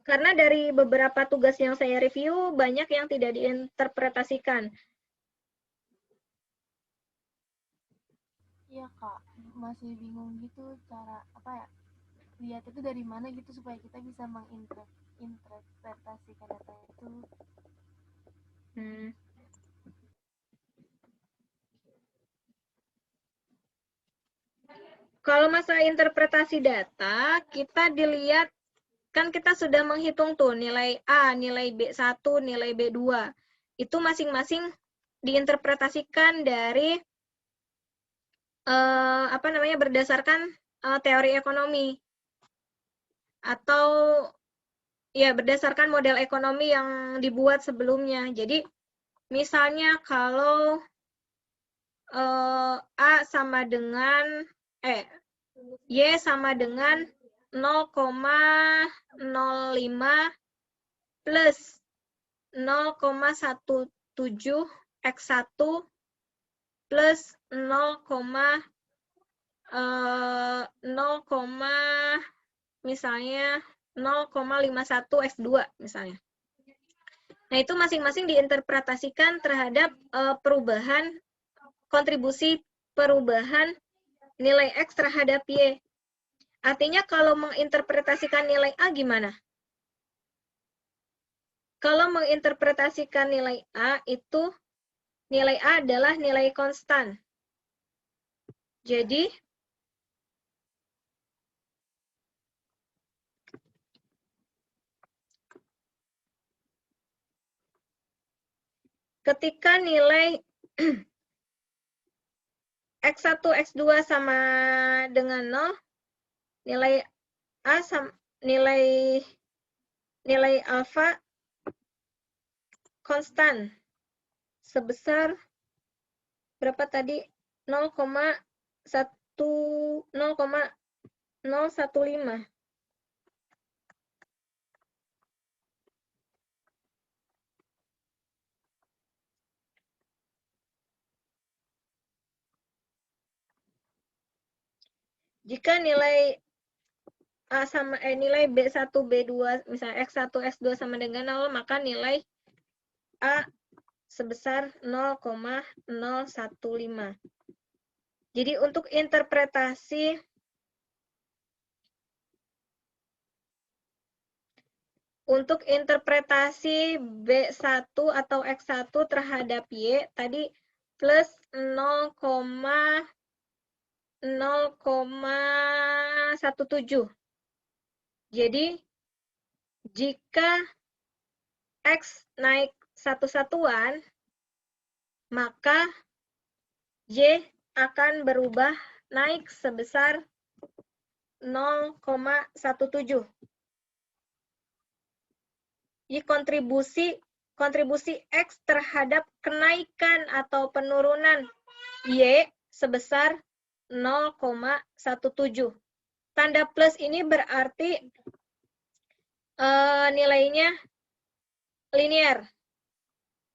Karena dari beberapa tugas yang saya review, banyak yang tidak diinterpretasikan. Iya Kak, masih bingung gitu cara apa ya, lihat itu dari mana gitu supaya kita bisa menginterpretasikan data itu. Kalau masalah interpretasi data, kita dilihat, kan kita sudah menghitung tuh nilai A, nilai B1, nilai B2. Itu masing-masing diinterpretasikan dari berdasarkan teori ekonomi. Atau ya berdasarkan model ekonomi yang dibuat sebelumnya. Jadi misalnya kalau A sama dengan Y sama dengan 0,05 plus 0,17 X1 plus 0, misalnya 0,51 X2 misalnya. Nah, itu masing-masing diinterpretasikan terhadap perubahan kontribusi perubahan nilai X terhadap Y. Artinya kalau menginterpretasikan nilai A gimana? Kalau menginterpretasikan nilai A itu, nilai A adalah nilai konstan. Jadi, ketika nilai X1, X2 sama dengan 0, nilai A sama nilai alfa konstan sebesar berapa tadi? 0,015. Jika nilai A sama nilai B1, B2, misalnya X1, X2 sama dengan 0, maka nilai A sebesar 0,015. Jadi untuk interpretasi B1 atau X1 terhadap Y tadi plus 0,015 0,17. Jadi, jika X naik satu satuan, maka Y akan berubah naik sebesar 0,17. Jadi kontribusi X terhadap kenaikan atau penurunan Y sebesar 0,17. Tanda plus ini berarti nilainya linear.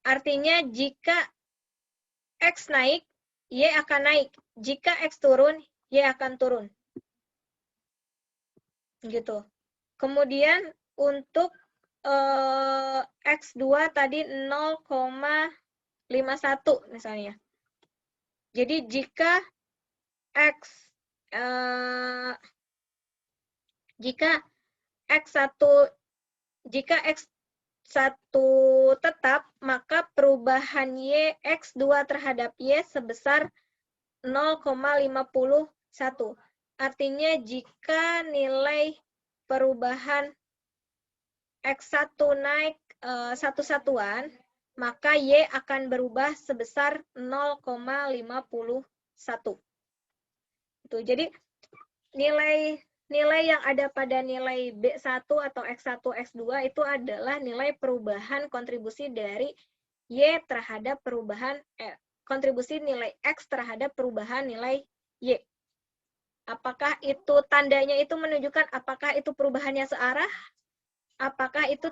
Artinya jika X naik, Y akan naik. Jika X turun, Y akan turun. Gitu. Kemudian untuk X2 tadi 0,51 misalnya. Jadi jika X1 tetap, maka perubahan Y X2 terhadap Y sebesar 0,51. Artinya jika nilai perubahan X1 naik satu satuan, maka Y akan berubah sebesar 0,51. Jadi nilai yang ada pada nilai B1 atau X1, X2 itu adalah nilai perubahan kontribusi dari Y terhadap perubahan kontribusi nilai X terhadap perubahan nilai Y. Apakah itu tandanya itu menunjukkan apakah itu perubahannya searah? Apakah itu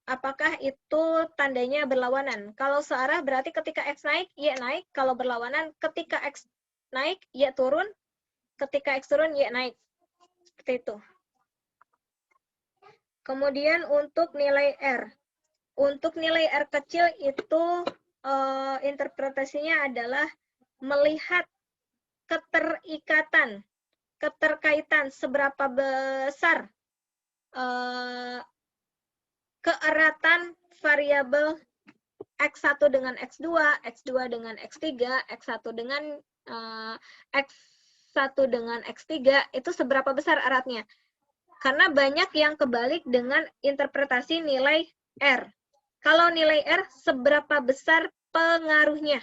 apakah itu tandanya berlawanan? Kalau searah berarti ketika X naik, Y naik. Kalau berlawanan, ketika X naik, Y turun. Ketika X turun, Y naik. Seperti itu. Kemudian untuk nilai R. Untuk nilai R kecil itu interpretasinya adalah melihat keterkaitan seberapa besar keeratan variabel X1 dengan X2, X2 dengan X3, X1 dengan X1 dengan X3, itu seberapa besar eratnya. Karena banyak yang kebalik dengan interpretasi nilai R. Kalau nilai R, seberapa besar pengaruhnya.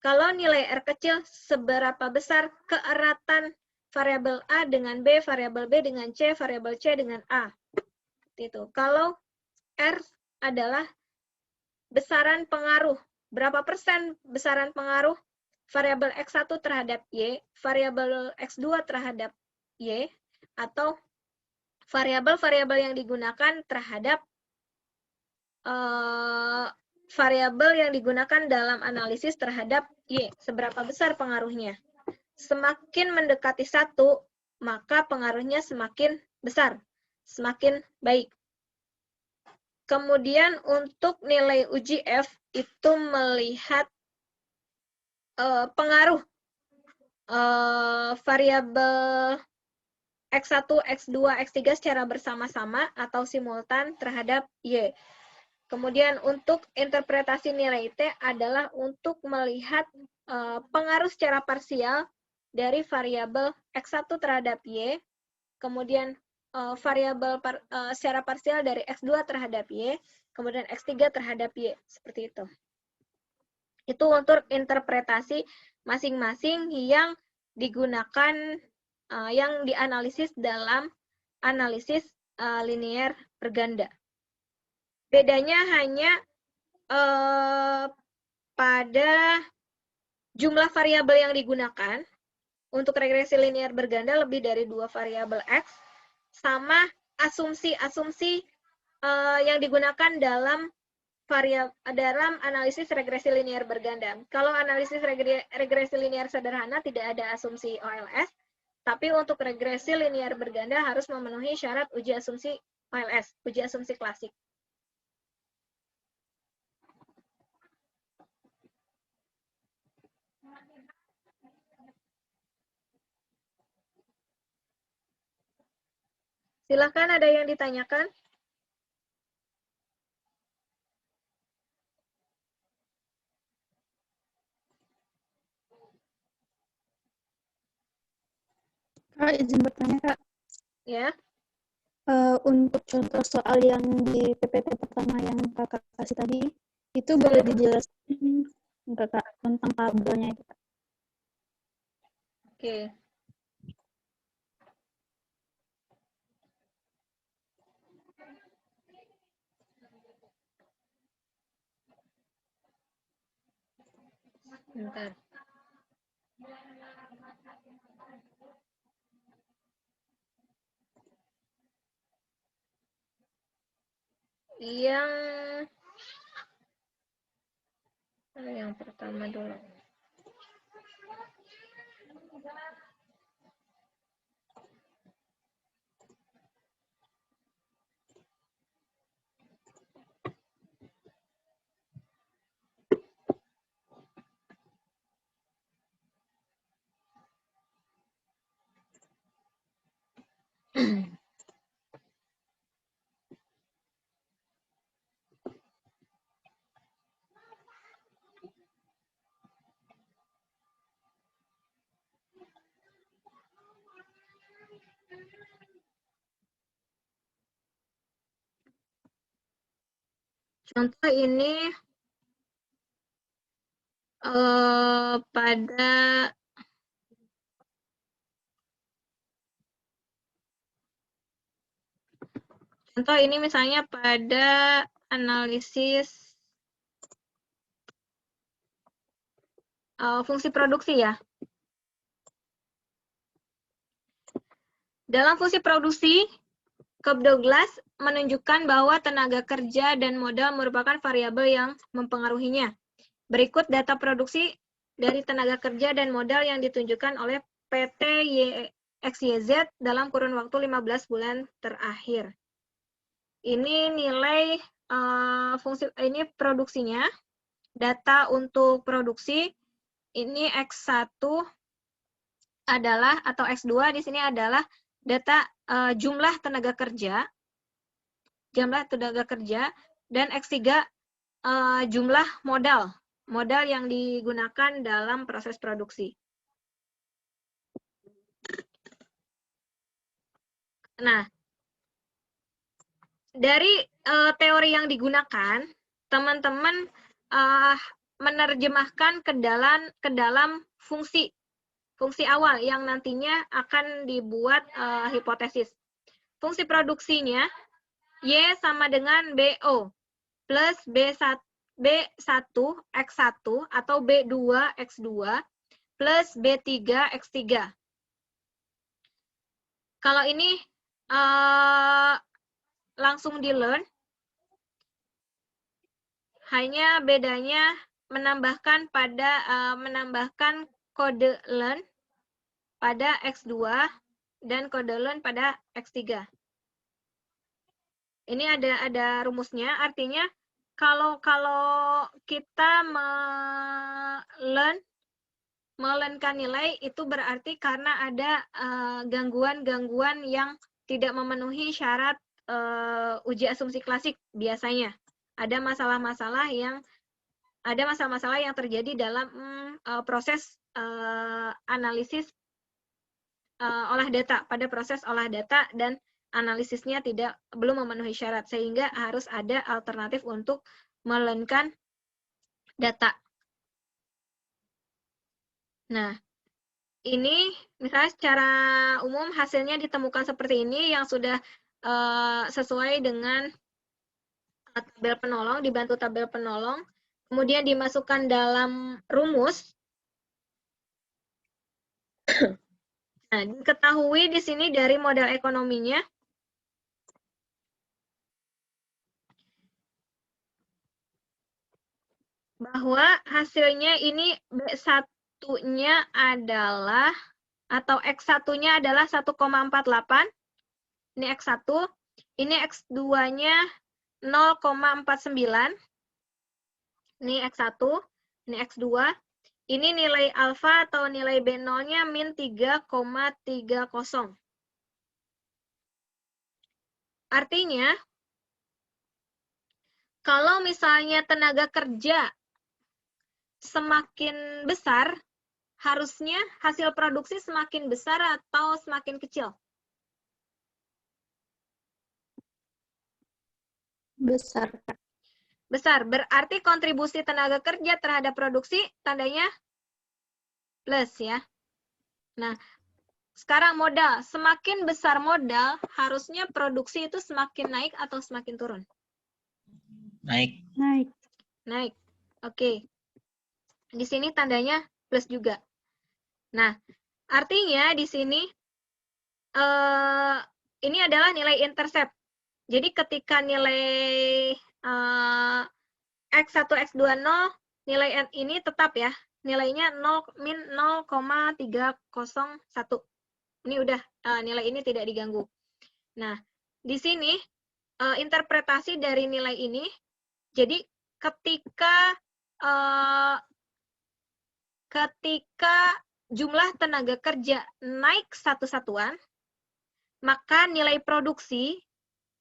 Kalau nilai R kecil, seberapa besar keeratan variabel A dengan B, variabel B dengan C, variabel C dengan A. Itu. Kalau R adalah besaran pengaruh. Berapa persen besaran pengaruh variabel X1 terhadap Y, variabel X2 terhadap Y, atau variabel-variabel yang digunakan terhadap variabel yang digunakan dalam analisis terhadap Y. Seberapa besar pengaruhnya? Semakin mendekati 1, maka pengaruhnya semakin besar, semakin baik. Kemudian untuk nilai uji F itu melihat pengaruh variabel X1, X2, X3 secara bersama-sama atau simultan terhadap Y. Kemudian untuk interpretasi nilai T adalah untuk melihat pengaruh secara parsial dari variabel X1 terhadap Y, kemudian variabel secara parsial dari X2 terhadap Y, kemudian X3 terhadap Y, seperti itu. Itu untuk interpretasi masing-masing yang digunakan, yang dianalisis dalam analisis linear berganda. Bedanya hanya pada jumlah variabel yang digunakan. Untuk regresi linear berganda lebih dari 2 variabel X, sama asumsi-asumsi yang digunakan dalam analisis regresi linear berganda. Kalau analisis regresi linear sederhana tidak ada asumsi OLS, tapi untuk regresi linear berganda harus memenuhi syarat uji asumsi OLS, uji asumsi klasik. Silakan, ada yang ditanyakan? Kak, izin bertanya, Kak. Ya. Untuk contoh soal yang di PPT pertama yang Kakak kasih tadi, itu boleh dijelaskan nggak, Kak, tentang tabelnya itu, Kak? Oke. Bentar. Yang pertama dulu. Contoh ini pada contoh ini misalnya pada analisis fungsi produksi ya. Dalam fungsi produksi, Cobb-Douglas menunjukkan bahwa tenaga kerja dan modal merupakan variabel yang mempengaruhinya. Berikut data produksi dari tenaga kerja dan modal yang ditunjukkan oleh PT XYZ dalam kurun waktu 15 bulan terakhir. Ini nilai ini produksinya, data untuk produksi, ini X1 adalah, atau X2 di sini adalah data jumlah tenaga kerja, dan X3 jumlah modal yang digunakan dalam proses produksi. Nah, dari teori yang digunakan, teman-teman menerjemahkan ke dalam fungsi awal yang nantinya akan dibuat hipotesis. Fungsi produksinya Y sama dengan BO plus B1 X1 atau B2 X2 plus B3 X3. Kalau ini langsung di-learn, hanya bedanya menambahkan kode learn pada X2 dan kode learn pada X3. Ini ada rumusnya, artinya kalau kita melenkan nilai itu berarti karena ada gangguan-gangguan yang tidak memenuhi syarat uji asumsi klasik biasanya. Ada masalah-masalah yang terjadi dalam proses analisis olah data, pada proses olah data, dan analisisnya belum memenuhi syarat, sehingga harus ada alternatif untuk melenkan data. Nah, ini misalnya secara umum hasilnya ditemukan seperti ini yang sudah sesuai dengan tabel penolong, dibantu tabel penolong, kemudian dimasukkan dalam rumus. Nah, diketahui di sini dari model ekonominya bahwa hasilnya ini B1-nya adalah, atau X1-nya adalah 1,48. Ini X1. Ini X2-nya 0,49. Ini X1. Ini X2. Ini nilai alfa atau nilai B0-nya min 3,30. Artinya, kalau misalnya tenaga kerja semakin besar, harusnya hasil produksi semakin besar atau semakin kecil? Besar, Kak. Besar. Berarti kontribusi tenaga kerja terhadap produksi tandanya plus ya. Nah, sekarang modal. Semakin besar modal, harusnya produksi itu semakin naik atau semakin turun? Naik. Naik. Naik. Oke. Di sini tandanya plus juga. Nah, artinya di sini ini adalah nilai intercept. Jadi ketika nilai X1, X2, 0, nilai N ini tetap ya. Nilainya 0, min 0,301. Ini udah, nilai ini tidak diganggu. Nah, di sini interpretasi dari nilai ini, jadi ketika jumlah tenaga kerja naik satu satuan, maka nilai produksi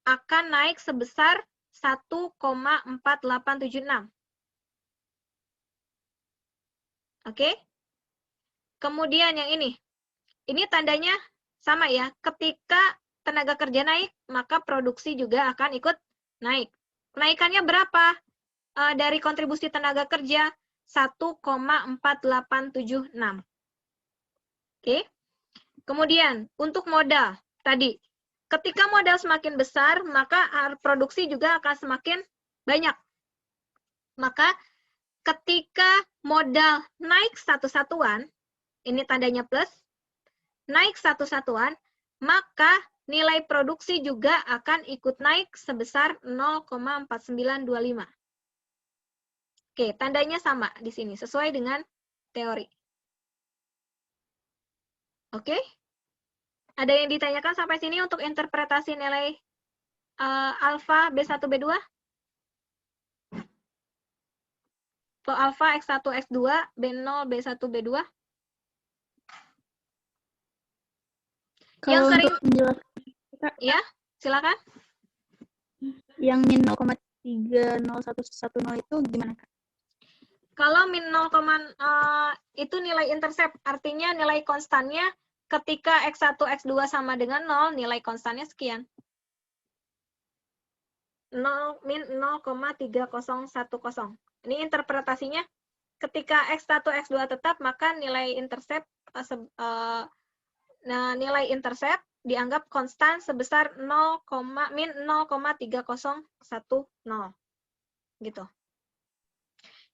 akan naik sebesar 1,4876. Oke? Kemudian yang ini tandanya sama ya. Ketika tenaga kerja naik, maka produksi juga akan ikut naik. Kenaikannya berapa? Dari kontribusi tenaga kerja 1,4876. Oke. Kemudian untuk modal tadi, ketika modal semakin besar, maka produksi juga akan semakin banyak. Maka ketika modal naik satu satuan, ini tandanya plus, naik satu satuan, maka nilai produksi juga akan ikut naik sebesar 0,4925. Oke, tandanya sama di sini, sesuai dengan teori. Oke? Ada yang ditanyakan sampai sini untuk interpretasi nilai alfa B1, B2? Atau alfa X1, X2, B0, B1, B2? Yang sering, ya, silakan. Yang min 0,30110 itu gimana, Kak? Kalau min 0, itu nilai intercept, artinya nilai konstannya ketika X1, X2 sama dengan 0, nilai konstannya sekian. 0, min 0,3010. Ini interpretasinya, ketika X1, X2 tetap, maka nilai intercept, nilai intercept dianggap konstan sebesar min 0,3010. Gitu.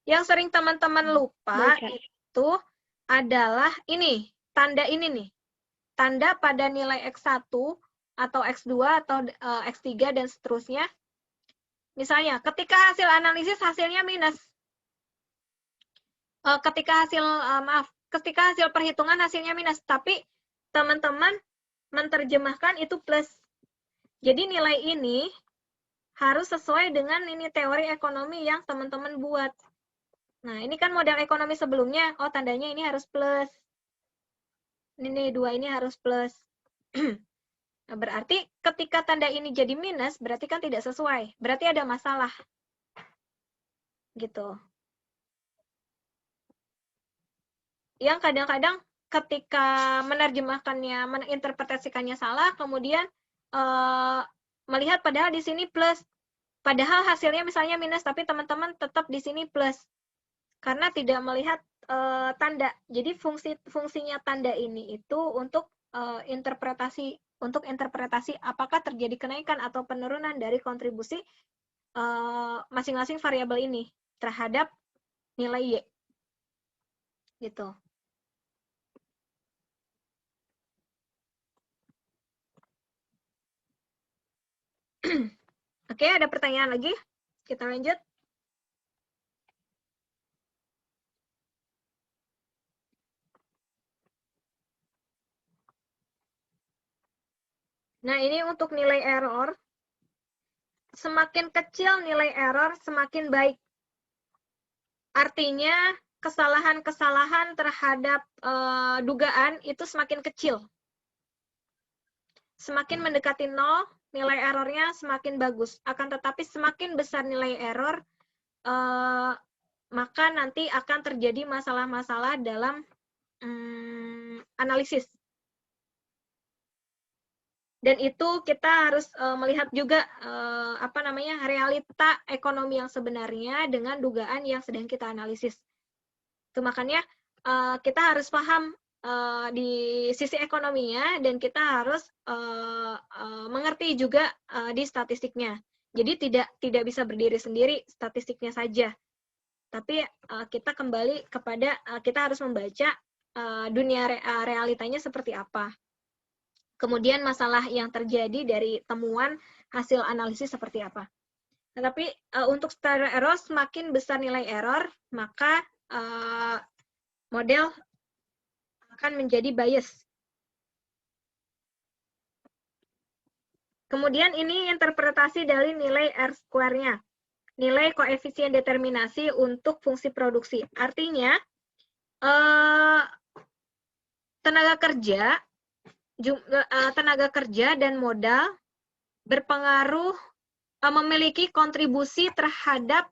Yang sering teman-teman lupa itu adalah ini, tanda ini nih. Tanda pada nilai X1 atau X2 atau X3 dan seterusnya. Misalnya, ketika hasil analisis hasilnya minus. Ketika hasil perhitungan hasilnya minus, tapi teman-teman menerjemahkan itu plus. Jadi nilai ini harus sesuai dengan ini teori ekonomi yang teman-teman buat. Nah, ini kan model ekonomi sebelumnya, oh tandanya ini harus plus. Ini 2 ini harus plus. Nah, berarti ketika tanda ini jadi minus, berarti kan tidak sesuai. Berarti ada masalah. Gitu. Yang kadang-kadang ketika menerjemahkannya, menginterpretasikannya salah, kemudian melihat padahal di sini plus. Padahal hasilnya misalnya minus, tapi teman-teman tetap di sini plus. Karena tidak melihat tanda. Jadi fungsinya tanda ini itu untuk interpretasi apakah terjadi kenaikan atau penurunan dari kontribusi masing-masing variabel ini terhadap nilai Y. Gitu. Oke, ada pertanyaan lagi? Kita lanjut. Nah, ini untuk nilai error. Semakin kecil nilai error, semakin baik. Artinya, kesalahan-kesalahan terhadap dugaan itu semakin kecil. Semakin mendekati 0, nilai errornya semakin bagus. Akan tetapi semakin besar nilai error, maka nanti akan terjadi masalah-masalah dalam analisis. Dan itu kita harus melihat juga realita ekonomi yang sebenarnya dengan dugaan yang sedang kita analisis. Itu makanya kita harus paham di sisi ekonominya dan kita harus mengerti juga di statistiknya. Jadi tidak bisa berdiri sendiri statistiknya saja. Tapi kita kembali kepada kita harus membaca dunia realitanya seperti apa. Kemudian masalah yang terjadi dari temuan hasil analisis seperti apa. Tetapi untuk standard error, semakin besar nilai error, maka model akan menjadi bias. Kemudian ini interpretasi dari nilai R-square-nya. Nilai koefisien determinasi untuk fungsi produksi. Artinya, tenaga kerja dan modal berpengaruh, memiliki kontribusi terhadap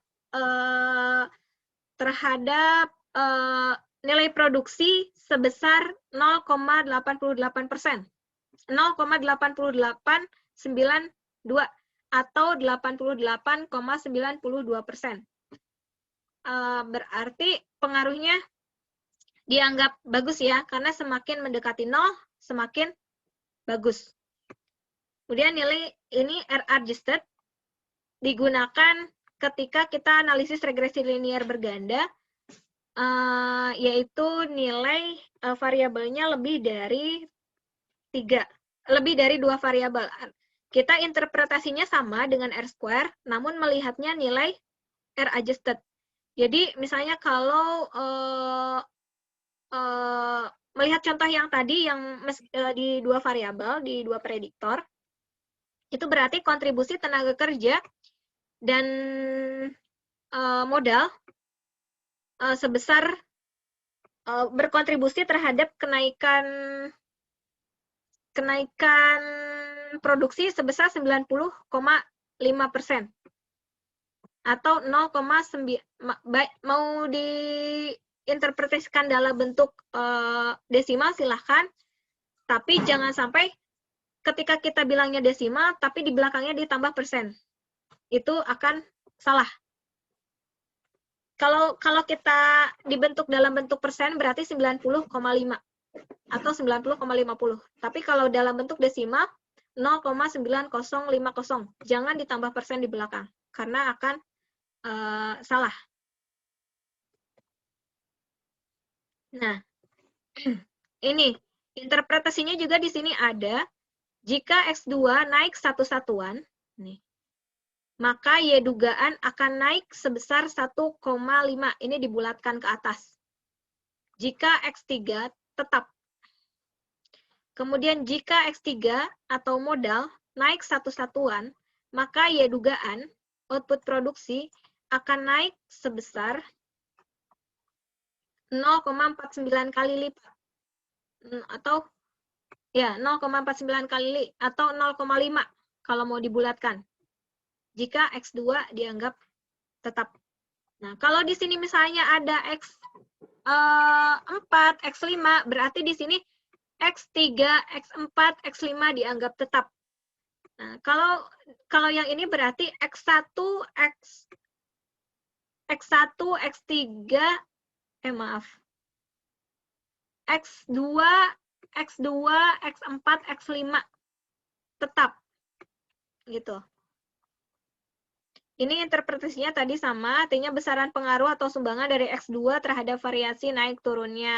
nilai produksi sebesar 0,88%, 0,8892 atau 88,92%. Berarti pengaruhnya dianggap bagus ya, karena semakin mendekati 0, semakin bagus. Kemudian nilai ini R-adjusted digunakan ketika kita analisis regresi linear berganda, yaitu nilai variabelnya lebih dari 2 variabel. Kita interpretasinya sama dengan R-square, namun melihatnya nilai R-adjusted. Jadi misalnya kalau melihat contoh yang tadi yang di 2 variabel, di 2 prediktor, itu berarti kontribusi tenaga kerja dan modal sebesar berkontribusi terhadap kenaikan produksi sebesar 90,5%. Atau 0,9, mau diinterpretasikan dalam bentuk desimal silahkan, tapi jangan sampai ketika kita bilangnya desimal tapi di belakangnya ditambah persen, itu akan salah. Kalau kita dibentuk dalam bentuk persen berarti 90,5 atau 90,50, tapi kalau dalam bentuk desimal 0,9050, jangan ditambah persen di belakang karena akan salah. Nah, ini interpretasinya juga di sini ada. Jika X2 naik satu satuan, nih, maka Y dugaan akan naik sebesar 1,5. Ini dibulatkan ke atas. Jika X3 tetap. Kemudian jika X3 atau modal naik satu satuan, maka Y dugaan output produksi akan naik sebesar 0,49 kali lipat. Atau ya 0,49 kali atau 0,5 kalau mau dibulatkan. Jika X2 dianggap tetap. Nah, kalau di sini misalnya ada X4, X5, berarti di sini X3, X4, X5 dianggap tetap. Nah, kalau yang ini berarti X1, X3, X2, X4, X5 tetap. Gitu. Ini interpretasinya tadi sama, artinya besaran pengaruh atau sumbangan dari X2 terhadap variasi naik turunnya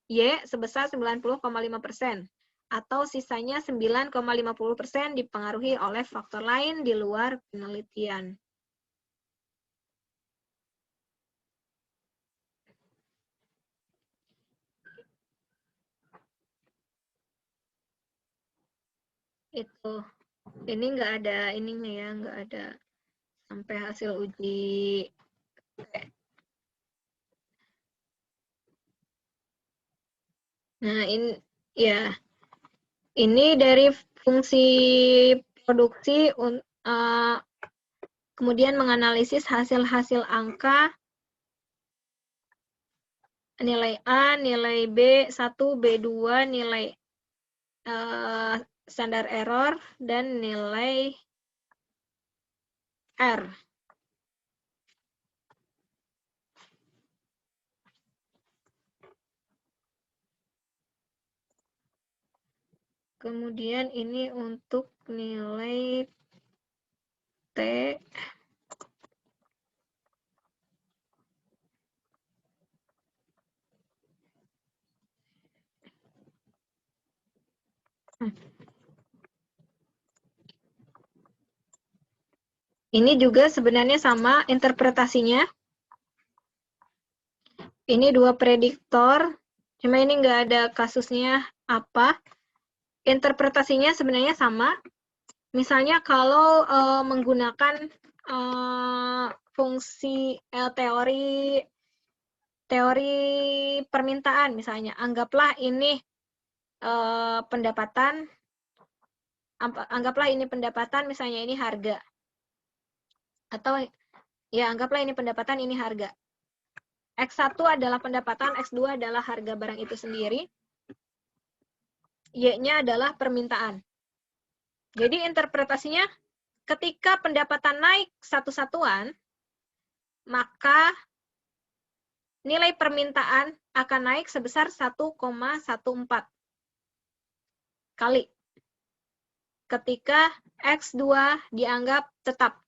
Y sebesar 90,5%. Atau sisanya 9,50% dipengaruhi oleh faktor lain di luar penelitian. Itu. Ini nggak ada ininya ya, nggak ada sampai hasil uji. Nah, ini dari fungsi produksi, kemudian menganalisis hasil-hasil angka nilai A, nilai B1, B2, nilai standar error, dan nilai R. Kemudian ini untuk nilai T. Ini juga sebenarnya sama interpretasinya. Ini dua prediktor, cuma ini nggak ada kasusnya apa. Interpretasinya sebenarnya sama. Misalnya kalau menggunakan fungsi teori permintaan misalnya, anggaplah ini pendapatan, misalnya ini harga, atau ya anggaplah ini pendapatan, ini harga. X1 adalah pendapatan, X2 adalah harga barang itu sendiri, Y-nya adalah permintaan. Jadi interpretasinya ketika pendapatan naik satu satuan, maka nilai permintaan akan naik sebesar 1,14 kali. Ketika X2 dianggap tetap.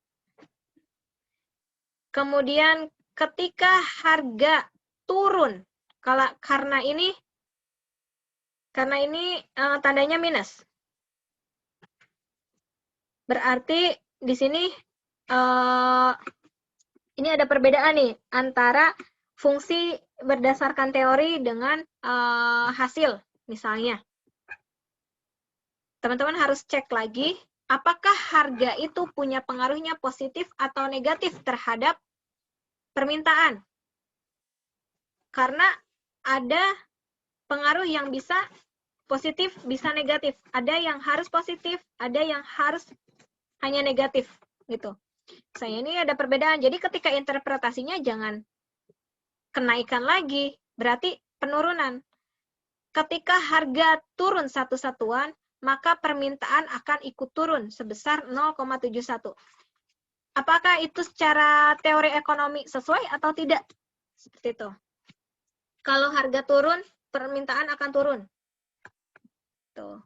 Kemudian ketika harga turun, karena ini tandanya minus. Berarti di sini ini ada perbedaan nih antara fungsi berdasarkan teori dengan hasil misalnya. Teman-teman harus cek lagi apakah harga itu punya pengaruhnya positif atau negatif terhadap permintaan. Karena ada pengaruh yang bisa positif, bisa negatif. Ada yang harus positif, ada yang harus hanya negatif gitu. Misalnya ini ada perbedaan. Jadi ketika interpretasinya jangan kenaikan lagi, berarti penurunan. Ketika harga turun satu satuan, maka permintaan akan ikut turun sebesar 0,71. Apakah itu secara teori ekonomi sesuai atau tidak? Seperti itu. Kalau harga turun, permintaan akan turun. Tuh.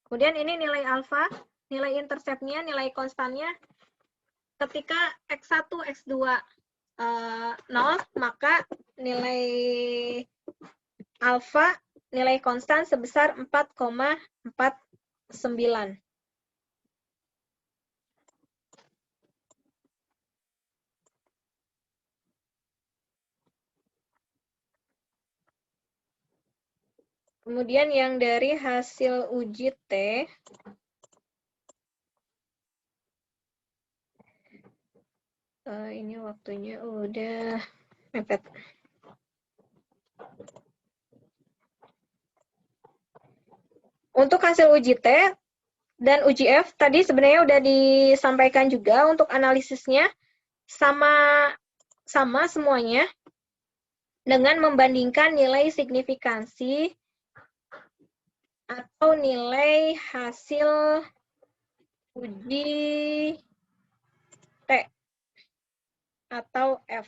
Kemudian ini nilai alfa, nilai interceptnya, nilai konstannya. Ketika X1, X2 0, maka nilai alfa, nilai konstan sebesar 4,49. Kemudian yang dari hasil uji T, ini waktunya udah mepet. Untuk hasil uji T dan uji F tadi sebenarnya udah disampaikan juga untuk analisisnya sama semuanya dengan membandingkan nilai signifikansi atau nilai hasil uji T atau F.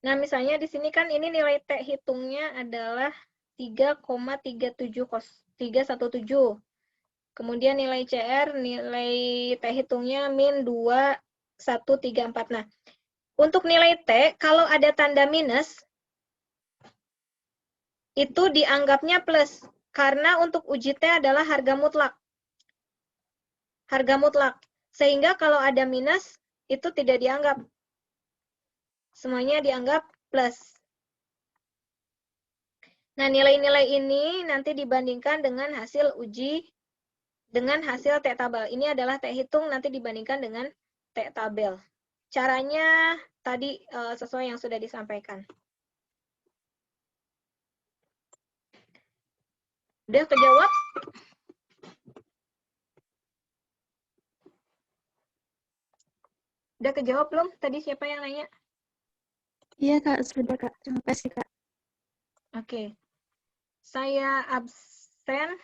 Nah, misalnya di sini kan ini nilai T hitungnya adalah 3,317. Kemudian nilai CR, nilai T hitungnya min 2,134. Nah, untuk nilai T, kalau ada tanda minus, itu dianggapnya plus. Karena untuk uji T adalah harga mutlak. Harga mutlak. Sehingga kalau ada minus, itu tidak dianggap. Semuanya dianggap plus. Nah, nilai-nilai ini nanti dibandingkan dengan hasil uji, dengan hasil T tabel. Ini adalah T hitung, nanti dibandingkan dengan T tabel. Caranya tadi sesuai yang sudah disampaikan. Udah kejawab? Udah kejawab belum? Tadi siapa yang nanya? Iya Kak, sudah Kak. Terima kasih Kak. Oke. Saya absen.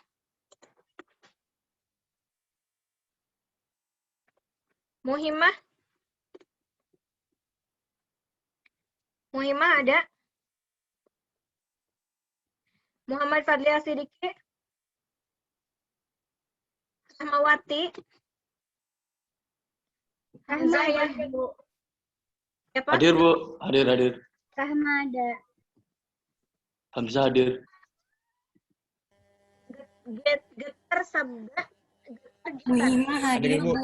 Muhimah? Muhimah ada? Muhammad Fadlia Sidiki? Rahmawati? Hamzah ya? Siapa? Hadir, Bu. Hadir. Rahma ada. Hamzah hadir. Getar sabda? Muhimah hadir, Bu.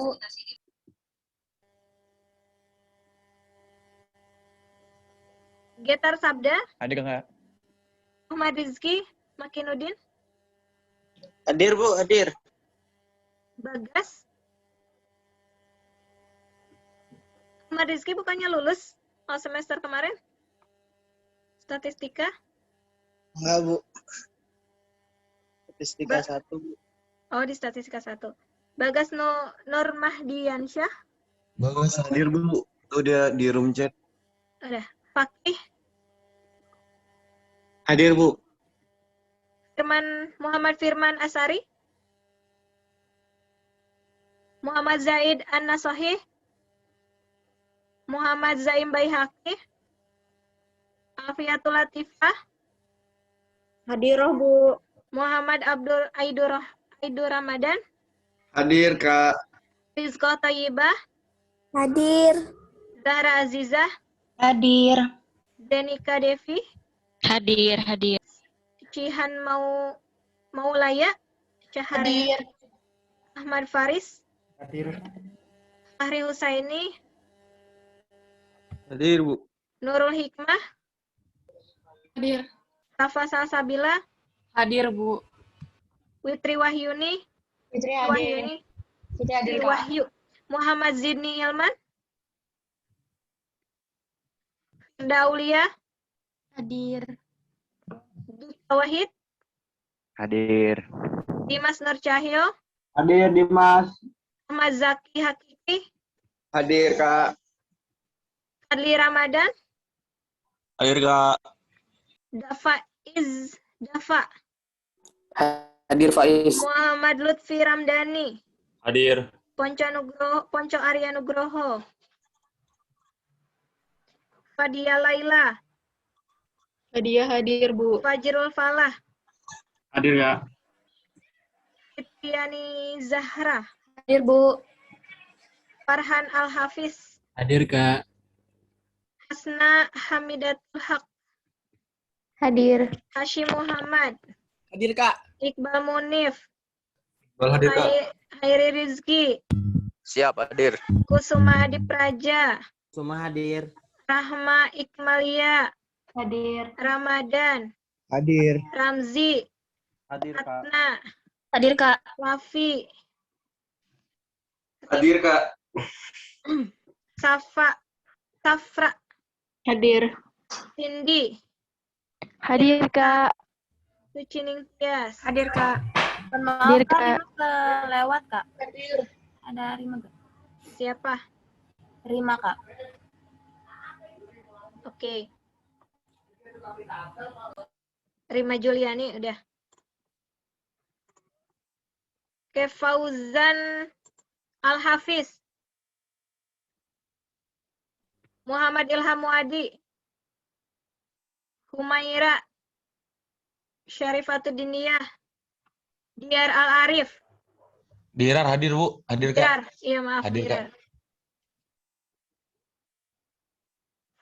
Getar sabda? Hadir nggak? Muhammad Rizki? Makinuddin? Hadir, Bu, hadir. Bagas? Muhammad Rizki bukannya lulus semester kemarin? Statistika? Enggak, Bu. Statistika 1, Bu. Oh, di statistika 1. Bagas Nur Mahdiansyah? Bagus hadir, Bu. Tuh dia di room chat. Ada. Fakih? Hadir, Bu. Muhammad Firman Asari? Muhammad Zaid An-Nasohi? Muhammad Zaim Baihaqi? Afiatul Latifah? Hadirah Bu. Muhammad Abdul Aidur Ramadan? Hadir, Kak. Rizko Tayyibah? Hadir. Zahra Azizah? Hadir. Denika Devi? Hadir. Cihan Maulaya? Cahari Hadir. Ahmad Faris? Hadir. Fahri Husaini? Hadir, Bu. Nurul Hikmah? Hadir. Rafa Salsabila? Hadir, Bu. Witri Wahyuni? Fitri hadir. Fitri hadir, Witri Kak. Wahyu? Muhammad Zidni Ilman? Firda Aulia? Hadir. Duta Wahid? Hadir. Dimas Nur Cahyo? Hadir, Dimas. Ahmad Zaki Hakiki? Hadir, Kak. Fadli Ramadan? Hadir, Kak. Dafa? Hadir, Faiz. Muhammad Lutfi Ramdhani? Hadir. Ponco Arya Nugroho? Fadia Laila? Hadiah hadir, Bu. Fajrul Falah? Hadir, Kak. Fitriani Zahra? Hadir, Bu. Farhan Al-Hafiz? Hadir, Kak. Hasna Hamidatul Haq? Hadir. Hashim Muhammad? Hadir, Kak. Iqbal Munif? Hadir, Kak. Hairi Rizki? Siap, hadir. Kusuma Adi Praja? Semua hadir. Rahma Ikmalia? Hadir. Ramadan? Hadir. Ramzi? Hadir, Kak. Atna? Hadir, Kak. Wafi? Hadir, Kak. Safra? Hadir. Cindy? Hadir Kak. Sucining Tias? Hadir, Kak. Hadir Kak. Lewat, Kak. Hadir. Ada Rima, Kak. Siapa? Rima, Kak. Oke. Rima Juliani udah. Oke, Fauzan Al-Hafiz? Muhammad Ilham Muadi? Humaira Syarifatuddiniyah? Diar Al-Arif? Dirar hadir, Bu. Hadir, Kak. Diar, iya maaf, Hadir, Dirar.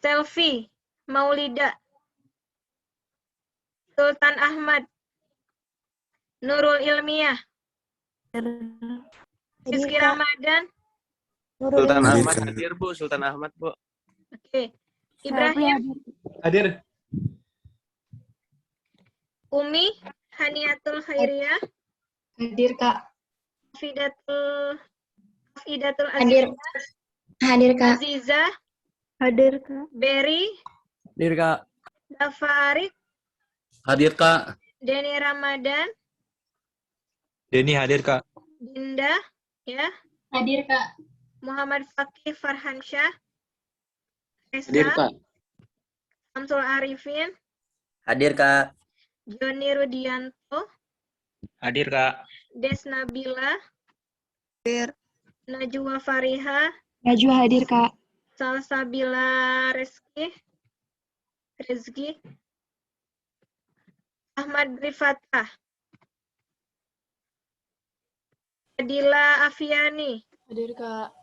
Selfie Maulida? Sultan Ahmad? Nurul Ilmiah? Rizky Ramadan? Sultan Ahmad hadir, Bu. Sultan Ahmad, Bu. Oke. Ibrahim? Hadir. Umi Haniatul Khairiyah? Hadir, Kak. Afidatul Hadir. Azizah? Hadir, Kak. Aziza, Hadir, Kak. Berry, Hadir, Kak. Dafarik, Hadir, Kak. Denny Ramadan, Denny hadir, Kak. Dinda, ya, Hadir, Kak. Muhammad Fakih Farhansyah, Hadir, Esa, Kak. Samsul Arifin, Hadir, Kak. Joni Rudianto, Hadir, Kak. Desnabila, Najwa Fariha, Najwa hadir, Kak. Salsabila Rezki, Ahmad Rifatah, Adila Afiani, Hadir, Kak.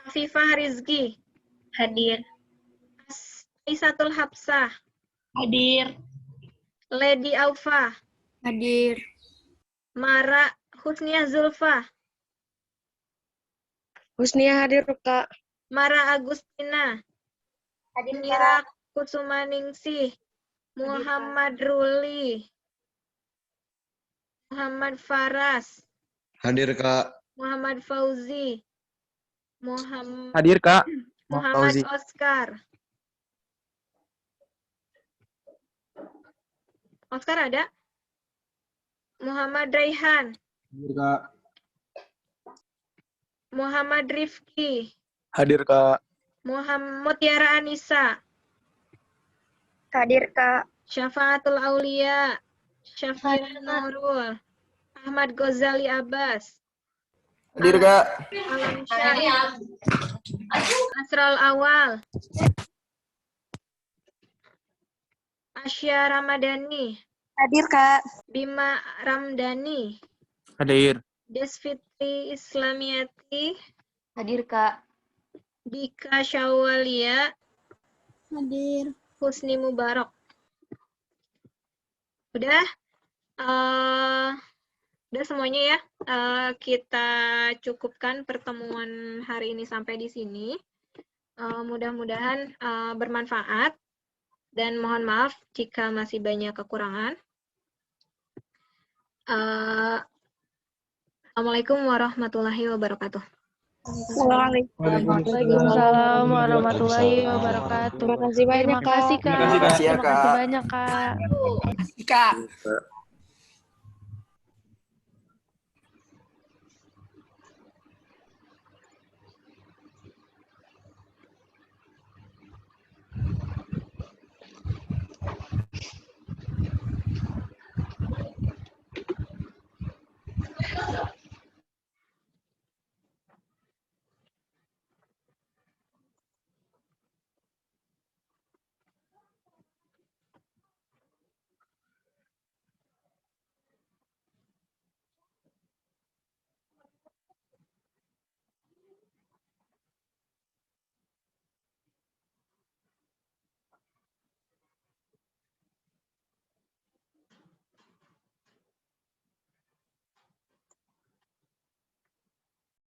Afifah Rizki, Hadir. Aisatul Hapsah, Hadir. Lady Aufa, Hadir. Mara Husnia Zulfa, Husnia hadir, Kak. Mara Agustina, Hadir, Mira Kusumaningsih, Muhammad Ruli, Muhammad Faras, Hadir, Kak. Muhammad Fauzi, Muhammad Hadir, Kak. Fauzi. Oscar. Oscar ada? Muhammad Raihan, Hadir, Kak. Muhammad Rifki, Hadir, Kak. Muhammad Mutiara Anissa, Hadir, Kak. Syafaatul Aulia, Syafir Nurul, Ahmad Ghazali Abbas, Hadir, Kak. Alam Syah, Asral Awal, Asya Ramadhani, Hadir, Kak. Bima Ramdhani, Hadir. Desfitri Islamiyati, Hadir, Kak. Dika Syawalia, Hadir. Husni Mubarak. Udah? Udah semuanya ya. Kita cukupkan pertemuan hari ini sampai di sini. Mudah-mudahan bermanfaat. Dan mohon maaf jika masih banyak kekurangan. Assalamualaikum warahmatullahi wabarakatuh. Waalaikumsalam warahmatullahi wabarakatuh. Terima kasih banyak, Terima kasih, Kak. Kak. Terima kasih ya, Terima kasih Kak. banyak, Kak. Kak.